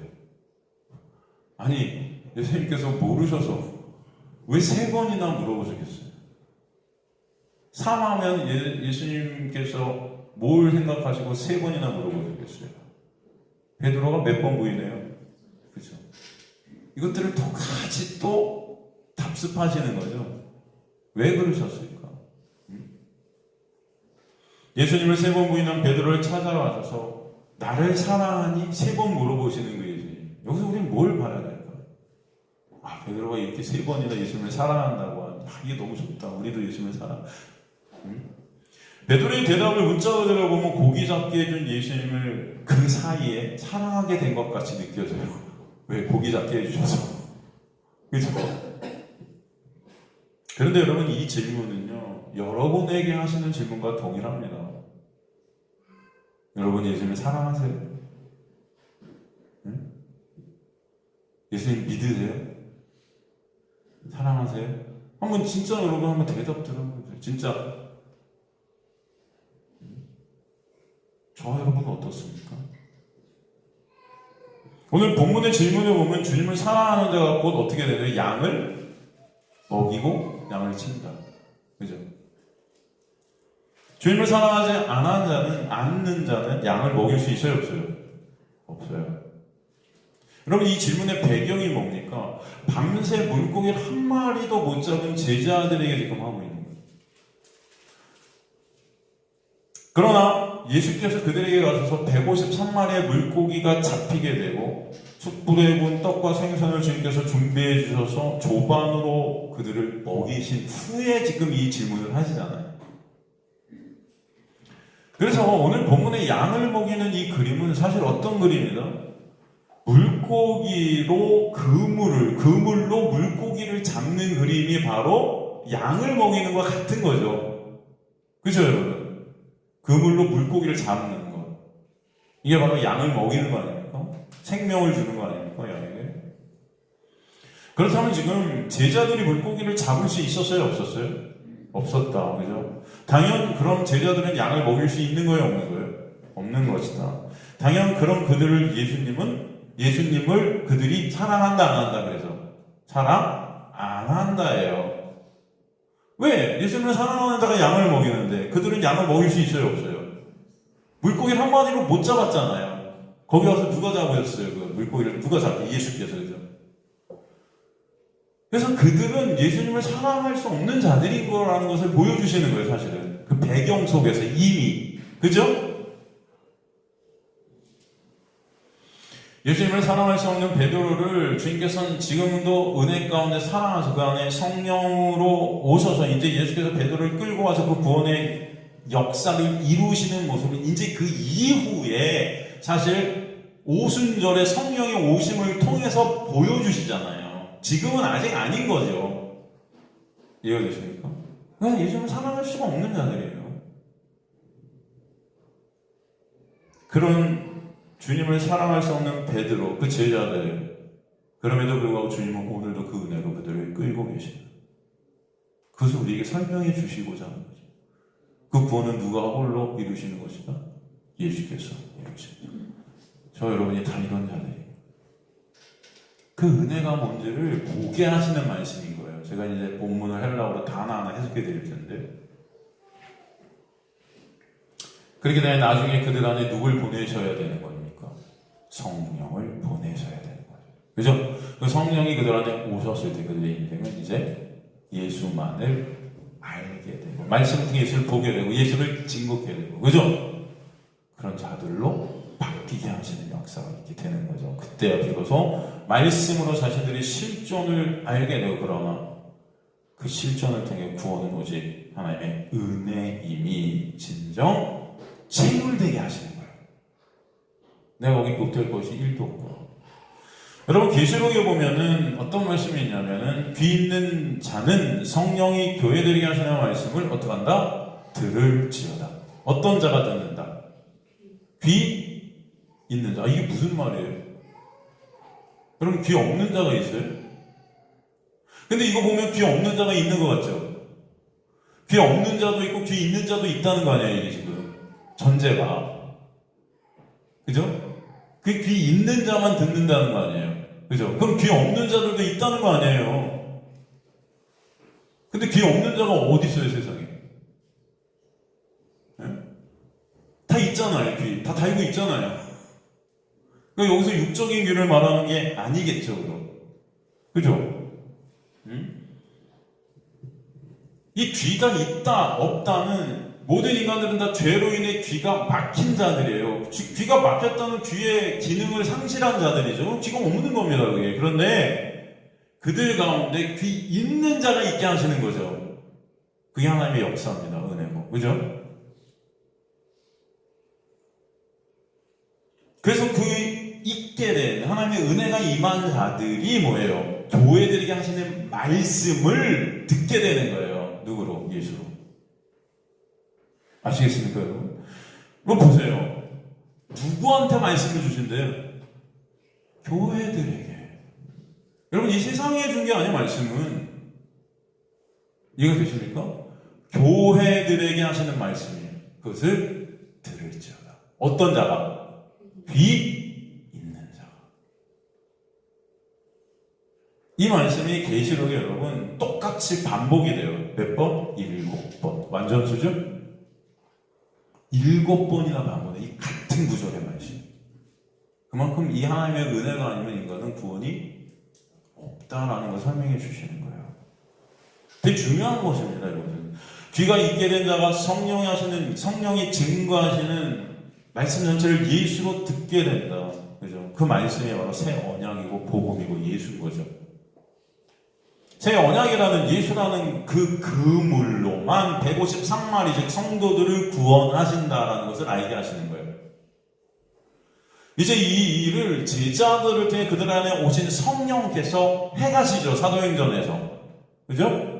아니, 예수님께서 모르셔서 왜 3번이나 물어보셨겠어요? 사랑하면 예수님께서 뭘 생각하시고 3번이나 물어보셨겠어요? 베드로가 몇 번 부인해요? 그렇죠? 이것들을 똑같이 또 답습하시는 거죠. 왜 그러셨을까? 예수님을 3번 부인한 베드로를 찾아와서 나를 사랑하니 3번 물어보시는 거예요. 여기서 우리는 뭘 봐야 될까? 베드로가 이렇게 3번이나 예수님을 사랑한다고 하는데 이게 너무 좋다. 우리도 예수님을 사랑. 베드로의 대답을 문자로 들어보면 고기 잡게 해준 예수님을 그 사이에 사랑하게 된 것 같이 느껴져요. 왜? 고기 잡게 해주셔서. 그죠? 그런데 여러분 이 질문은요 여러분에게 하시는 질문과 동일합니다. 여러분 예수님을 사랑하세요? 응? 예수님 믿으세요? 사랑하세요? 한번 진짜 여러분 한번 대답 들어보세요. 진짜 저 여러분은 어떻습니까? 오늘 본문의 질문을 보면 주님을 사랑하는 자가 곧 어떻게 되나요? 양을 먹이고 양을 친다. 그죠? 주님을 사랑하지 않는 자는 양을 먹일 수 있어요? 없어요? 없어요. 여러분 이 질문의 배경이 뭡니까? 밤새 물고기를 한 마리도 못 잡은 제자들에게 지금 하고 있는 거예요. 그러나 예수께서 그들에게 가셔서 153마리의 물고기가 잡히게 되고 숯불에 구운 떡과 생선을 주님께서 준비해 주셔서 조반으로 그들을 먹이신 후에 지금 이 질문을 하시잖아요. 그래서 오늘 본문의 양을 먹이는 이 그림은 사실 어떤 그림이다? 물고기로 그물로 물고기를 잡는 그림이 바로 양을 먹이는 것과 같은 거죠. 그죠, 여러분? 그물로 물고기를 잡는 것. 이게 바로 양을 먹이는 거 아닙니까? 생명을 주는 거 아닙니까? 양에게. 그렇다면 지금 제자들이 물고기를 잡을 수 있었어요? 없었어요? 없었다. 그죠? 당연 그럼 제자들은 양을 먹일 수 있는 거예요? 없는 거예요? 없는 것이다. 당연 그럼 예수님을 그들이 사랑한다 안 한다 그래서 사랑 안 한다예요. 왜? 예수님을 사랑하는 자가 양을 먹이는데 그들은 양을 먹일 수 있어요? 없어요? 물고기를 한마디로 못 잡았잖아요. 거기 와서 누가 잡으셨어요? 그 물고기를 누가 잡고 예수께서. 그죠? 그래서 그들은 예수님을 사랑할 수 없는 자들인 거라는 것을 보여주시는 거예요. 사실은 그 배경 속에서 이미. 그죠? 예수님을 사랑할 수 없는 베드로를 주님께서는 지금도 은혜 가운데 사랑하셔서 그 안에 성령으로 오셔서 이제 예수께서 베드로를 끌고 와서 그 구원의 역사를 이루시는 모습을 이제 그 이후에 사실 오순절에 성령의 오심을 통해서 보여주시잖아요. 지금은 아직 아닌 거죠. 이해가 되십니까? 그냥 예수님을 사랑할 수가 없는 자들이에요. 그런 주님을 사랑할 수 없는 베드로, 그 제자들. 그럼에도 불구하고 주님은 오늘도 그 은혜로 그들을 끌고 계십니다. 그것을 우리에게 설명해 주시고자 하는 거죠. 그 구원은 누가 홀로 이루시는 것이다? 예수께서 이루십니다. 저 여러분이 다 이런 자들이에요. 그 은혜가 뭔지를 보게 하시는 말씀인 거예요. 제가 이제 본문을 헬라어로 다 하나하나 해석해 드릴 텐데. 그렇게 되면 나중에 그들 안에 누굴 보내셔야 되는 겁니까? 성령을 보내셔야 되는 거죠. 그죠? 그 성령이 그들 안에 오셨을 때 그들의 인생은 이제 예수만을 알게 되고, 말씀을 통해 예수를 보게 되고, 예수를 증거하게 되고, 그죠? 그런 자들로 바뀌게 하시는 역사가 있게 되는 거죠. 그때야 비로소 말씀으로 자신들이 실존을 알게 되고, 그러나 그 실존을 통해 구원은 오직 하나님의 은혜임이 진정 체물되게 하시는 거예요. 내가 거기 보탤 것이 1도 없고. 여러분 계시록에 보면은 어떤 말씀이 있냐면은 귀 있는 자는 성령이 교회들에게 하시는 말씀을 어떻게 한다? 들을지어다. 어떤 자가 듣는다? 귀 있는 자. 이게 무슨 말이에요? 여러분 귀 없는 자가 있어요? 근데 이거 보면 귀 없는 자가 있는 것 같죠? 귀 없는 자도 있고 귀 있는 자도 있다는 거 아니에요, 이게 지금. 전제가. 그죠? 그 귀 있는 자만 듣는다는 거 아니에요? 그죠? 그럼 귀 없는 자들도 있다는 거 아니에요? 근데 귀 없는 자가 어디 있어요, 세상에? 네? 다 있잖아요, 귀. 다 달고 있잖아요. 그러니까 여기서 육적인 귀를 말하는 게 아니겠죠, 그럼. 그죠? 이 귀가 있다, 없다는 모든 인간들은 다 죄로 인해 귀가 막힌 자들이에요. 귀가 막혔다는 귀의 기능을 상실한 자들이죠. 귀가 없는 겁니다, 그게. 그런데 그들 가운데 귀 있는 자가 있게 하시는 거죠. 그게 하나님의 역사입니다, 은혜고. 그죠? 그래서 그 있게 된 하나님의 은혜가 임한 자들이 뭐예요? 교회들에게 하시는 말씀을 듣게 되는 거예요. 누구로? 예수로. 아시겠습니까, 여러분? 그럼 보세요. 누구한테 말씀을 주신대요? 교회들에게. 여러분, 이 세상에 준 게 아니에요, 말씀은. 이해가 되십니까? 교회들에게 하시는 말씀이에요. 그것을 들을지어다. 어떤 자가? 귀 있는 자가. 이 말씀이 계시록에 여러분 똑같이 반복이 돼요. 몇 번? 7번. 완전 수준? 7번이나 반복해. 이 같은 구절의 말씀. 그만큼 이 하나님의 은혜가 아니면 인간은 구원이 없다라는 걸 설명해 주시는 거예요. 되게 중요한 것입니다, 여러분. 귀가 있게 된 자가 성령이 증거하시는 말씀 전체를 예수로 듣게 된다. 그죠? 그 말씀이 바로 새 언약이고 복음이고 예수인 거죠. 새 언약이라는 예수라는 그 그물로만 153마리 즉 성도들을 구원하신다라는 것을 알게 하시는 거예요. 이제 이 일을 제자들을 통해 그들 안에 오신 성령께서 해가시죠. 사도행전에서. 그죠?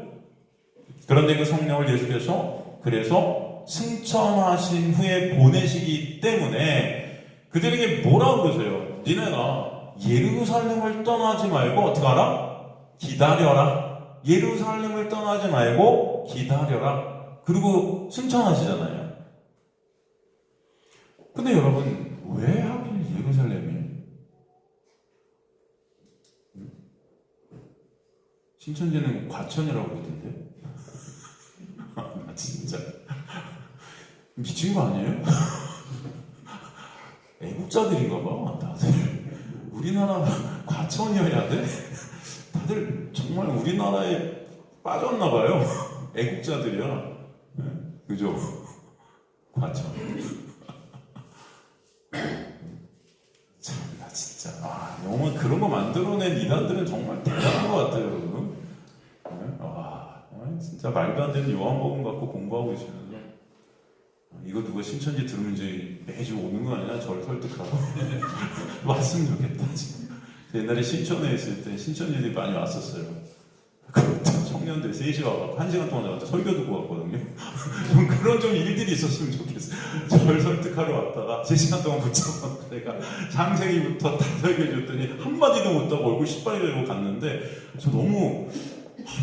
그런데 그 성령을 예수께서 그래서 승천하신 후에 보내시기 때문에 그들에게 뭐라고 그러세요? 니네가 예루살렘을 떠나지 말고 어떻게 하라? 기다려라. 예루살렘을 떠나지 말고 기다려라. 그리고 승천하시잖아요. 근데 여러분 왜 하필 예루살렘이에요? 신천지는 과천이라고 그러던데. 진짜 미친 거 아니에요? 애국자들인가 봐 다들. 우리나라 과천이어야 돼? 다들 정말 우리나라에 빠졌나 봐요. 애국자들이야. 그죠? 과천. 참나 진짜. 너무 그런 거 만들어낸 이단들은 정말 대단한 것 같아요, 여러분. 진짜 말도 안 되는 요한복음 갖고 공부하고 있으면서 이거 누가 신천지 들으면 이제 매주 오는 거 아니야? 저를 설득하고 왔으면 좋겠다. 지금. 옛날에 신천에 있을 때 신천지들이 많이 왔었어요. 청년들 3시 와서 1시간 동안 나와서 설교 듣고 왔거든요. 좀 그런 좀 일들이 있었으면 좋겠어요. 저를 설득하러 왔다가 3시간 동안 붙잡아서 내가 창세기부터 다 설교해줬더니 한마디도 못하고 얼굴 시뻘게 되고 갔는데 저 너무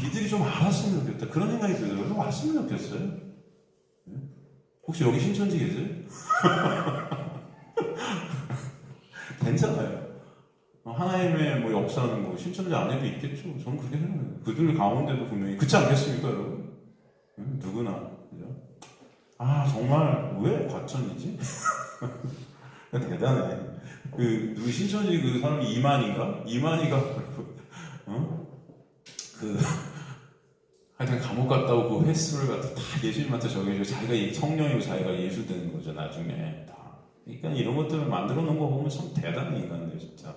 이들이 좀 알았으면 좋겠다. 그런 생각이 들어요. 좀 왔으면 좋겠어요. 혹시 여기 신천지 계세요? 괜찮아요. 하나님의 역사는 신천지 안에도 있겠죠. 저는 그렇게 생각해요. 그들 가운데도 분명히 그렇지 않겠습니까, 여러분? 누구나 그죠? 정말 왜 과천이지? 대단해. 누구 신천지 그 사람이 이만희가 하여튼 감옥 갔다 오고 횟수를 갖다 다 예수님한테 정해주고 자기가 성령이고 자기가 예수 되는 거죠 나중에 다. 그러니까 이런 것들을 만들어 놓은 거 보면 참 대단한 인간들 진짜.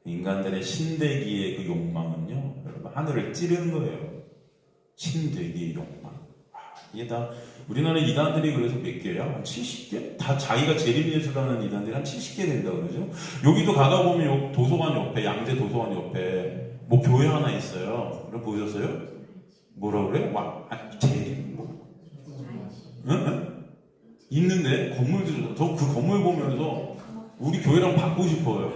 인간들의 신되기의 그 욕망은요, 여러분 하늘을 찌르는 거예요. 신되기의 욕망. 이게 다 우리나라 이단들이 그래서 몇 개야? 한 70개? 다 자기가 재림예수라는 이단들이 한 70개 된다 그러죠. 여기도 가다 보면 도서관 옆에 양재 도서관 옆에 교회 하나 있어요. 여러분 보셨어요? 뭐라 그래? 재림 응? 있는데 건물도 저 그 건물 보면서 우리 교회랑 받고 싶어요.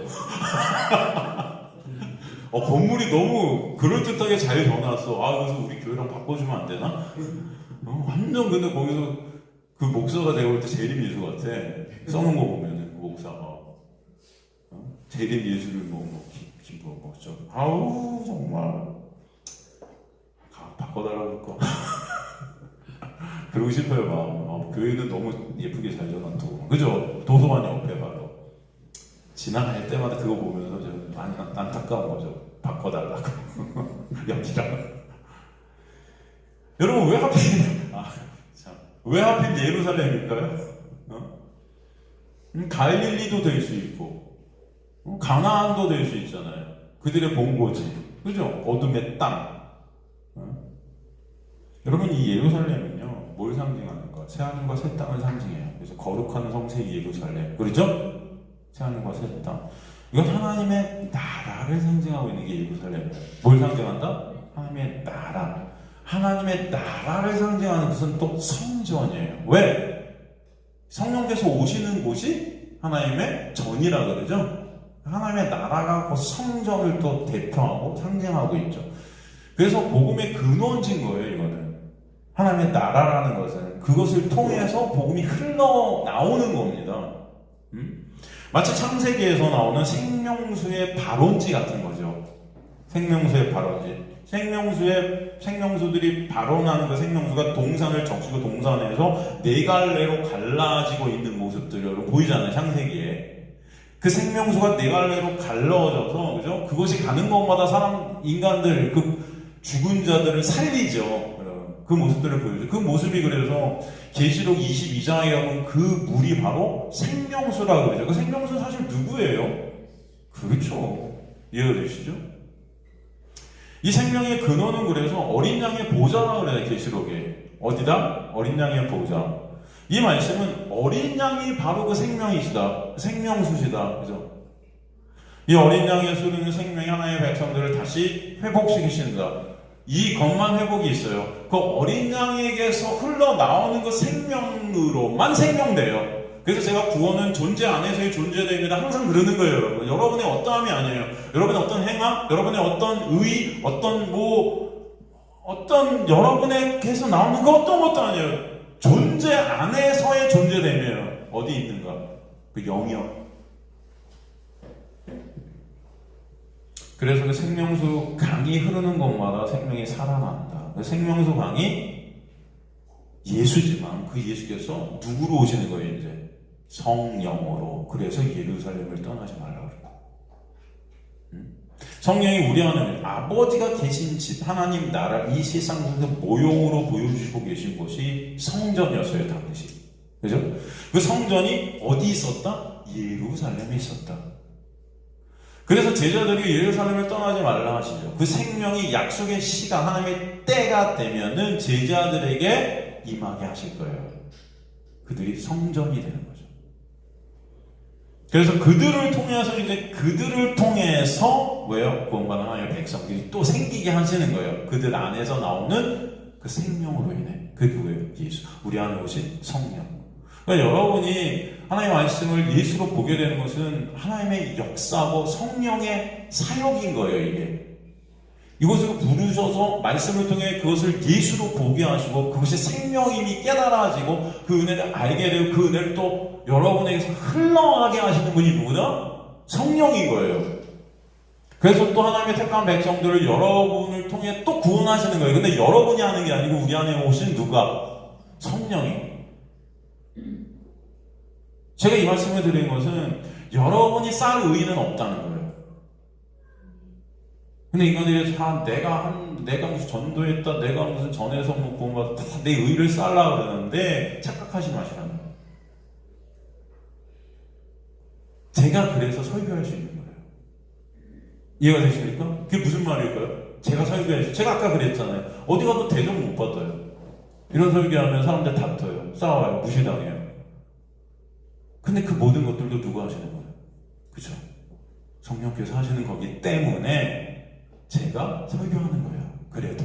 건물이 너무 그럴듯하게 잘 전화왔어. 그래서 우리 교회랑 바꿔주면 안 되나? 완전 근데 거기서 그 목사가 내가 볼 때 재림 예수 같아. 써놓은 거 보면은 그 목사가 재림 예수를 정말 바꿔달라고 할 거. 그러고 싶어요 마음. 교회는 너무 예쁘게 잘 전화도 그죠? 도서관 옆에 바로 지나갈 때마다 그거 보면서 좀 안타까운 거죠. 바꿔달라고. 여기랑. 여러분 왜 하필 예루살렘일까요? 갈릴리도 될 수 있고 가나안도 될 수 있잖아요. 그들의 본고지. 그죠? 어둠의 땅. 여러분 이 예루살렘은요 뭘 상징하는가? 새하늘과 새 땅을 상징해요. 그래서 거룩한 성색 예루살렘. 그렇죠? 새하늘과 새 땅. 이건 하나님의 나라를 상징하고 있는 게 예루살렘이에요. 뭘 상징한다? 하나님의 나라. 하나님의 나라를 상징하는 것은 또 성전이에요. 왜? 성령께서 오시는 곳이 하나님의 전이라 그러죠? 하나님의 나라가 그 성전을 또 대표하고 상징하고 있죠. 그래서 복음의 근원진 거예요, 이거는. 하나님의 나라라는 것은 그것을 통해서 복음이 흘러나오는 겁니다. 마치 창세기에서 나오는 생명수의 발원지 같은 거죠. 생명수의 발원지. 생명수들이 발원하는 그 생명수가 동산을 적시고 동산에서 네 갈래로 갈라지고 있는 모습들 여러분 보이잖아요, 창세기에. 그 생명수가 네 갈래로 갈라져서, 그죠? 그것이 가는 곳마다 인간들, 그 죽은 자들을 살리죠. 그 모습들을 보여줘요. 그 모습이 그래서 계시록 22장에 가면 그 물이 바로 생명수라고 그러죠. 그 생명수 사실 누구예요? 그렇죠. 이해가 되시죠? 이 생명의 근원은 그래서 어린 양의 보좌라고 그래요. 계시록에. 어디다? 어린 양의 보좌. 이 말씀은 어린 양이 바로 그 생명이시다. 생명수시다. 그죠? 이 어린 양의 수는 생명이 하나의 백성들을 다시 회복시키신다. 이 것만 회복이 있어요. 그 어린 양에게서 흘러나오는 그 생명으로만 생명돼요. 그래서 제가 구원은 존재 안에서의 존재됨이다 항상 그러는 거예요, 여러분. 여러분의 어떠함이 아니에요. 여러분의 어떤 행함, 여러분의 어떤 의, 어떤 여러분에게서 나오는 그 어떤 것도 아니에요. 존재 안에서의 존재됨이에요. 어디 있는가? 그 영역. 그래서 그 생명수 강이 흐르는 곳마다 생명이 살아난다. 그 생명수 강이 예수지만 그 예수께서 누구로 오시는 거예요, 이제? 성령으로. 그래서 예루살렘을 떠나지 말라고 그래요. 성령이 우리 안에 아버지가 계신 집, 하나님 나라, 이 세상 속에서 모형으로 보여주시고 계신 곳이 성전이었어요, 당시. 그죠? 그 성전이 어디 있었다? 예루살렘에 있었다. 그래서 제자들이 예루살렘을 떠나지 말라 하시죠. 그 생명이 약속의 시간, 하나님의 때가 되면은 제자들에게 임하게 하실 거예요. 그들이 성전이 되는 거죠. 그래서 그들을 통해서 왜요? 구원받은 하나님의 백성들이 또 생기게 하시는 거예요. 그들 안에서 나오는 그 생명으로 인해. 그 누구예요? 예수. 우리 안에 오신 성령. 그러니까 여러분이 하나님의 말씀을 예수로 보게 되는 것은 하나님의 역사고 성령의 사역인 거예요, 이게. 이것을 부르셔서 말씀을 통해 그것을 예수로 보게 하시고 그것이 생명임이 깨달아지고 그 은혜를 알게 되고 그 은혜를 또 여러분에게서 흘러가게 하시는 분이 누구냐? 성령인 거예요. 그래서 또 하나님의 택한 백성들을 여러분을 통해 또 구원하시는 거예요. 근데 여러분이 하는 게 아니고 우리 안에 오신 누가? 성령이. 제가 이 말씀을 드린 것은 여러분이 쌓을 의의는 없다는 거예요. 근데 인간들이 다 내가 무슨 전도했다, 내가 무슨 전에서 뭐 구원받았다, 다 내 의의를 쌓으려고 그러는데 착각하지 마시라는 거예요. 제가 그래서 설교할 수 있는 거예요. 이해가 되십니까? 그게 무슨 말일까요? 제가 설교할 수, 제가 아까 그랬잖아요. 어디 가도 대접 못 받아요. 이런 설교하면 사람들 다퉈요. 싸워요. 무시당해요. 근데 그 모든 것들도 누가 하시는 거예요? 그죠? 성령께서 하시는 거기 때문에 제가 설교하는 거예요. 그래도.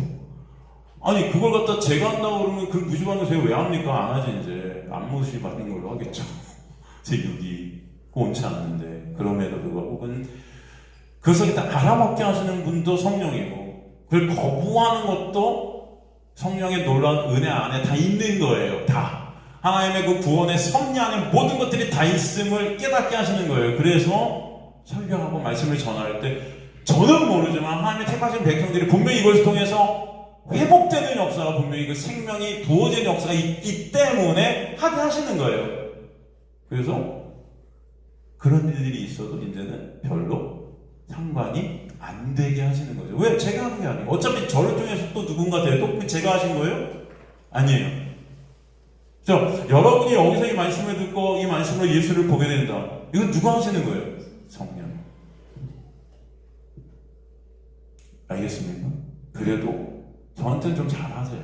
아니, 그걸 갖다 제가 한다고 그러면 그 무시받는 제가 왜 합니까? 안 하지, 이제. 안 무시받는 걸로 하겠죠. 제 육이 옳지 않는데. 그럼에도 불구하고, 혹은 그것을 일단 알아먹게 하시는 분도 성령이고, 그걸 거부하는 것도 성령의 놀라운 은혜 안에 다 있는 거예요. 다. 하나님의 그 구원의 섭리 안에 모든 것들이 다 있음을 깨닫게 하시는 거예요. 그래서 설교하고 말씀을 전할 때 저는 모르지만 하나님의 택하신 백성들이 분명히 이것을 통해서 회복되는 역사가 분명히 그 생명이 부어지는 역사가 있기 때문에 하게 하시는 거예요. 그래서 그런 일들이 있어도 이제는 별로 상관이 안 되게 하시는 거죠. 왜? 제가 하는 게 아니에요. 어차피 저를 통해서 또 누군가 돼도 제가 하신 거예요? 아니에요. 여러분이 여기서 이 말씀을 듣고 이 말씀으로 예수를 보게 된다. 이건 누가 하시는 거예요? 성령. 알겠습니까? 그래도 저한테는 좀 잘하세요.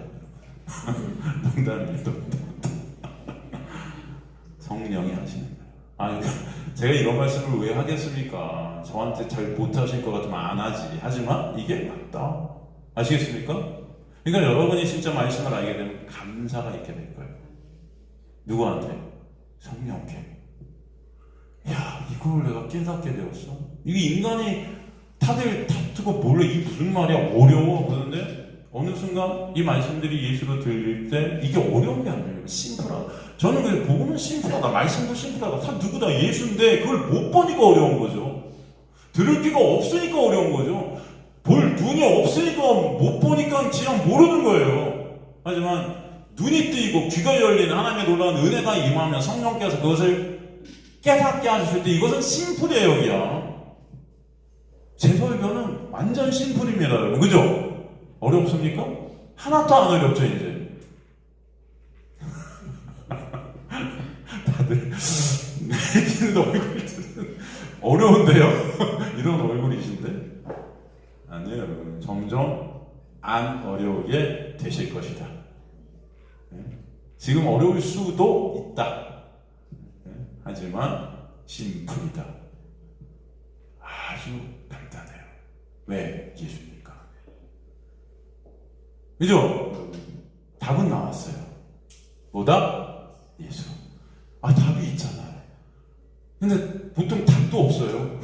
농담입니다. 성령이 하시는 거예요. 아니, 제가 이런 말씀을 왜 하겠습니까? 저한테 잘 못하실 것 같으면 안 하지. 하지만 이게 맞다. 아시겠습니까? 그러니까 여러분이 진짜 말씀을 알게 되면 감사가 있게 될 거예요. 누구한테? 성령께. 야, 이걸 내가 깨닫게 되었어. 이게 인간이 다들 다투고 몰래 이 무슨 말이야? 어려워. 그런데 어느 순간 이 말씀들이 예수로 들릴 때 이게 어려운 게 아니에요. 심플하다. 저는 그냥 복음은 심플하다. 말씀도 심플하다. 다 누구다 예수인데 그걸 못 보니까 어려운 거죠. 들을 귀가 없으니까 어려운 거죠. 볼 눈이 없으니까 못 보니까 그냥 모르는 거예요. 하지만 눈이 뜨이고 귀가 열리는 하나님의 놀라운 은혜가 임하면 성령께서 그것을 깨닫게 하실 때 이것은 심플이에요, 그냥. 제 설교는 완전 심플입니다, 여러분. 그죠? 어렵습니까? 하나도 안 어렵죠, 이제. 어려운데요? 이런 얼굴이신데? 아니에요, 여러분. 점점 안 어려우게 되실 것이다. 지금 어려울 수도 있다. 하지만 심플이다. 아주 간단해요. 왜 예수입니까? 그죠? 답은 나왔어요. 뭐다? 예수. 답이 있잖아요. 근데 보통 답도 없어요.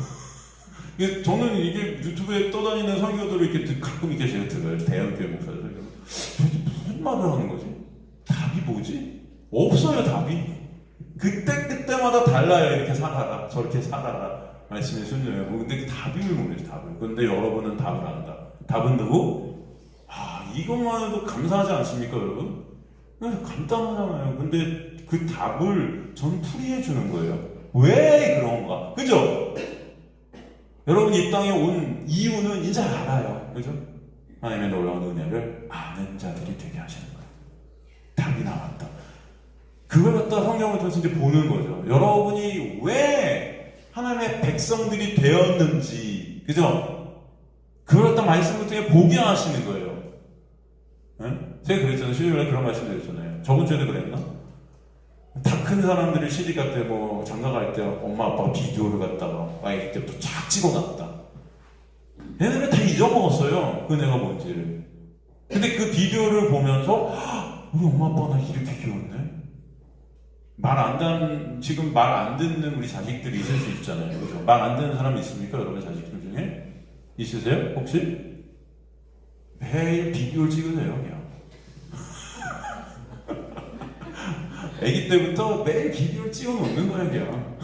저는 이게 유튜브에 떠다니는 설교들을 이렇게 가끔 이렇게 제가 들어요. 대형교회 목사들 설교. 무슨 말을 하는 거지? 답이 뭐지? 없어요, 답이. 그때마다 달라요. 이렇게 살아라, 저렇게 살아라. 말씀에 순종해요. 근데 답을 모르죠, 답을. 근데 여러분은 답을 안다. 답은 누구? 이것만 해도 감사하지 않습니까, 여러분? 간단하잖아요. 근데 그 답을 전 풀이해 주는 거예요. 왜 그런가? 그죠? 여러분이 이 땅에 온 이유는 이제 알아요. 그죠? 하나님의 놀라운 은혜를 아는 자들이 되게 하시는 거예요. 답이 나왔다. 그걸 갖다 성경을 통해서 이제 보는 거죠. 여러분이 왜 하나님의 백성들이 되었는지, 그죠? 그걸 갖다 말씀을 통해 보게 하시는 거예요. 제가 그랬잖아요. 수요일에 그런 말씀 드렸잖아요. 저번 주에도 그랬나? 다 큰 사람들이 시집갈 때, 장가 갈 때 엄마 아빠가 비디오를 갖다가 아이 때부터 쫙 찍어놨다. 얘네는 다 잊어먹었어요. 은혜가 뭔지를. 근데 그 비디오를 보면서 우리 엄마 아빠가 나 이렇게 키웠네. 지금 말 안 듣는 우리 자식들이 있을 수 있잖아요. 그죠? 말 안 듣는 사람 있습니까? 여러분 자식들 중에? 있으세요? 혹시? 매일 비디오를 찍으세요, 그냥. 아기 때부터 매일 비디오를 찍어 놓는 거야, 그냥.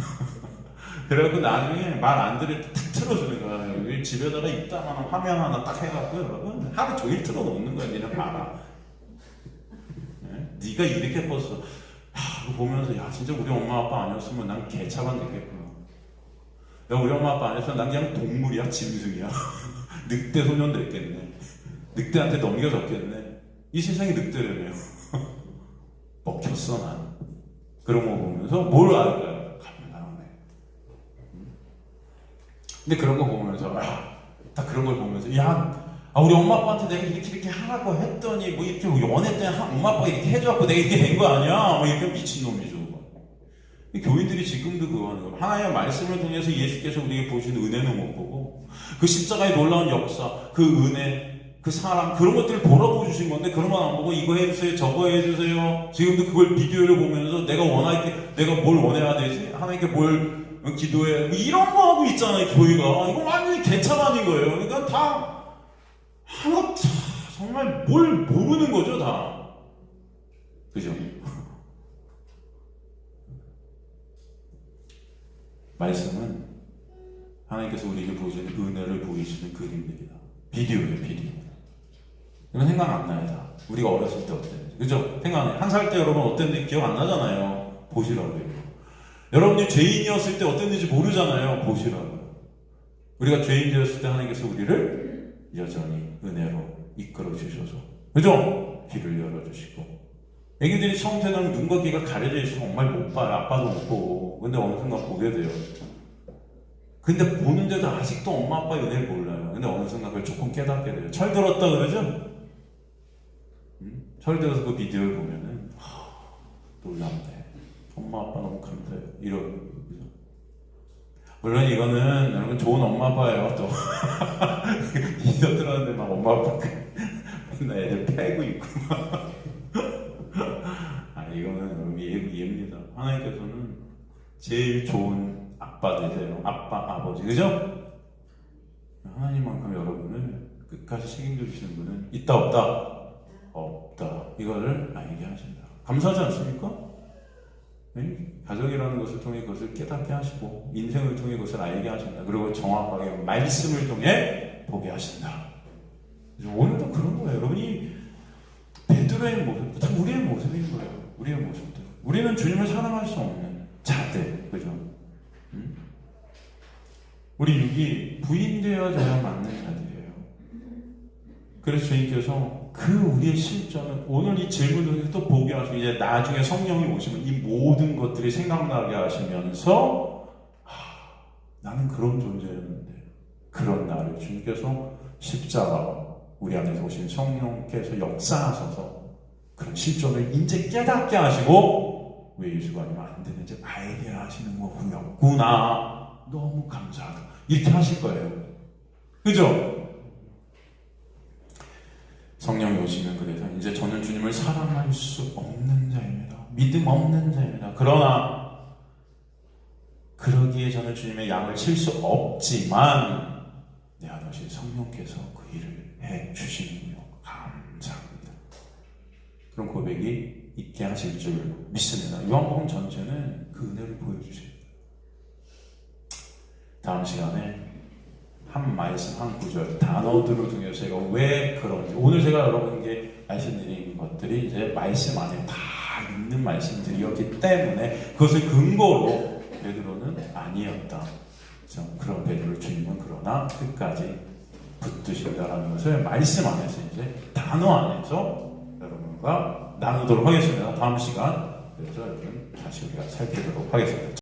그래갖고 나중에 말 안 들을 때 탁 틀어주는 거야. 집에다가 이따만한 화면 하나 딱 해갖고, 여러분, 하루 종일 틀어 놓는 거야, 니네 봐라. 네가 이렇게 컸어. 그거 보면서, 진짜 우리 엄마 아빠 아니었으면 난 개차반 됐겠구나. 우리 엄마 아빠 아니었으면 난 그냥 동물이야, 짐승이야. 늑대 소년 됐겠네. 늑대한테 넘겨졌겠네. 이 세상이 늑대라며요. 먹혔어, 난. 그런 거 보면서 뭘 알까요? 감사하네. 근데 그런 거 보면서, 딱 그런 걸 보면서, 우리 엄마 아빠한테 내가 이렇게 하라고 했더니, 이렇게 연애 때 엄마 아빠가 이렇게 해줘갖고 내가 이렇게 된 거 아니야? 이렇게 미친놈이죠. 교인들이 지금도 그거 하는 거예요. 하나님의 말씀을 통해서 예수께서 우리에게 보신 은혜는 못 보고, 그 십자가의 놀라운 역사, 그 은혜, 그 사랑, 그런 것들을 보라고 주신 건데, 그런 건 안 보고, 이거 해주세요, 저거 해주세요. 지금도 그걸 비디오를 보면서 내가 뭘 원해야 되지? 하나님께 뭘 기도해. 이런 거 하고 있잖아요, 교회가. 이거 완전히 개차반인 거예요. 그러니까 정말 뭘 모르는 거죠, 다. 그죠? 말씀은 하나님께서 우리에게 보시는 은혜를 보이시는 그림들이다. 비디오예요, 비디오. 이건 생각 안 나요, 다. 우리가 어렸을 때 어땠는지. 그죠? 생각 안 나요. 한 살 때 여러분 어땠는지 기억 안 나잖아요. 보시라고요. 여러분이 죄인이었을 때 어땠는지 모르잖아요. 보시라고요. 우리가 죄인 되었을 때 하나님께서 우리를 여전히 은혜로 이끌어 주셔서, 그죠? 귀를 열어주시고. 애기들이 처음 태어나면 눈과 귀가 가려져 있어서 정말 못 봐요. 아빠도 못 보고. 근데 어느 순간 보게 돼요. 근데 보는데도 아직도 엄마 아빠의 은혜를 몰라요. 근데 어느 순간 그걸 조금 깨닫게 돼요. 철들었다 그러죠? 철들어서 그 비디오를 보면은 놀랍네. 엄마 아빠 너무 감사해요. 이런. 물론 이거는 여러분 좋은 엄마 아빠예요. 또 비디오 들었는데 막 엄마 아빠 맨날 애들 패고 있고 이거는 여러분 예입니다. 하나님께서는 제일 좋은 아빠 되세요. 아빠, 아버지. 그죠? 하나님만큼 여러분을 끝까지 책임져 주시는 분은 있다, 없다? 없다. 이거를 알게 하신다. 감사하지 않습니까? 네? 가족이라는 것을 통해 그것을 깨닫게 하시고, 인생을 통해 그것을 알게 하신다. 그리고 정확하게 말씀을 통해 보게 하신다. 오늘도 그런 거예요. 여러분이 베드로의 모습, 다 우리의 모습인 거예요. 우리의 모습들. 우리는 주님을 사랑할 수 없는 자들, 그죠? 우리 육이 부인되어져야 맞는 자들이에요. 그래서 주님께서 그 우리의 실존은 오늘 이 질문을 또 보게 하시고, 이제 나중에 성령이 오시면 이 모든 것들이 생각나게 하시면서, 나는 그런 존재였는데 그런 나를 주님께서 십자가와 우리 안에서 오신 성령께서 역사하셔서 그런 실존을 이제 깨닫게 하시고 왜 예수가 아니면 안 되는지 알게 하시는 거였구나. 너무 감사하다. 이렇게 하실 거예요. 그죠? 성령이 오시면 그래서 이제 저는 주님을 사랑할 수 없는 자입니다. 믿음 없는 자입니다. 그러나 그러기에 저는 주님의 양을 칠 수 없지만 내 안에 오신 성령께서 그 일을 해주시는군요. 감사합니다. 그런 고백이 있게 하실 줄 믿습니다. 요한복음 전체는 그 은혜를 보여주십니다. 다음 시간에 한 말씀, 한 구절, 단어들을 통해서 제가 왜 그런지, 오늘 제가 여러분께 말씀드린 것들이 이제 말씀 안에 다 있는 말씀들이었기 때문에 그것을 근거로 베드로는 아니었다. 그런 베드로를 주님은 그러나 끝까지 붙드신다라는 것을 말씀 안에서 이제 단어 안에서 여러분과 나누도록 하겠습니다. 다음 시간 그래서 여러분 다시 우리가 살펴보도록 하겠습니다.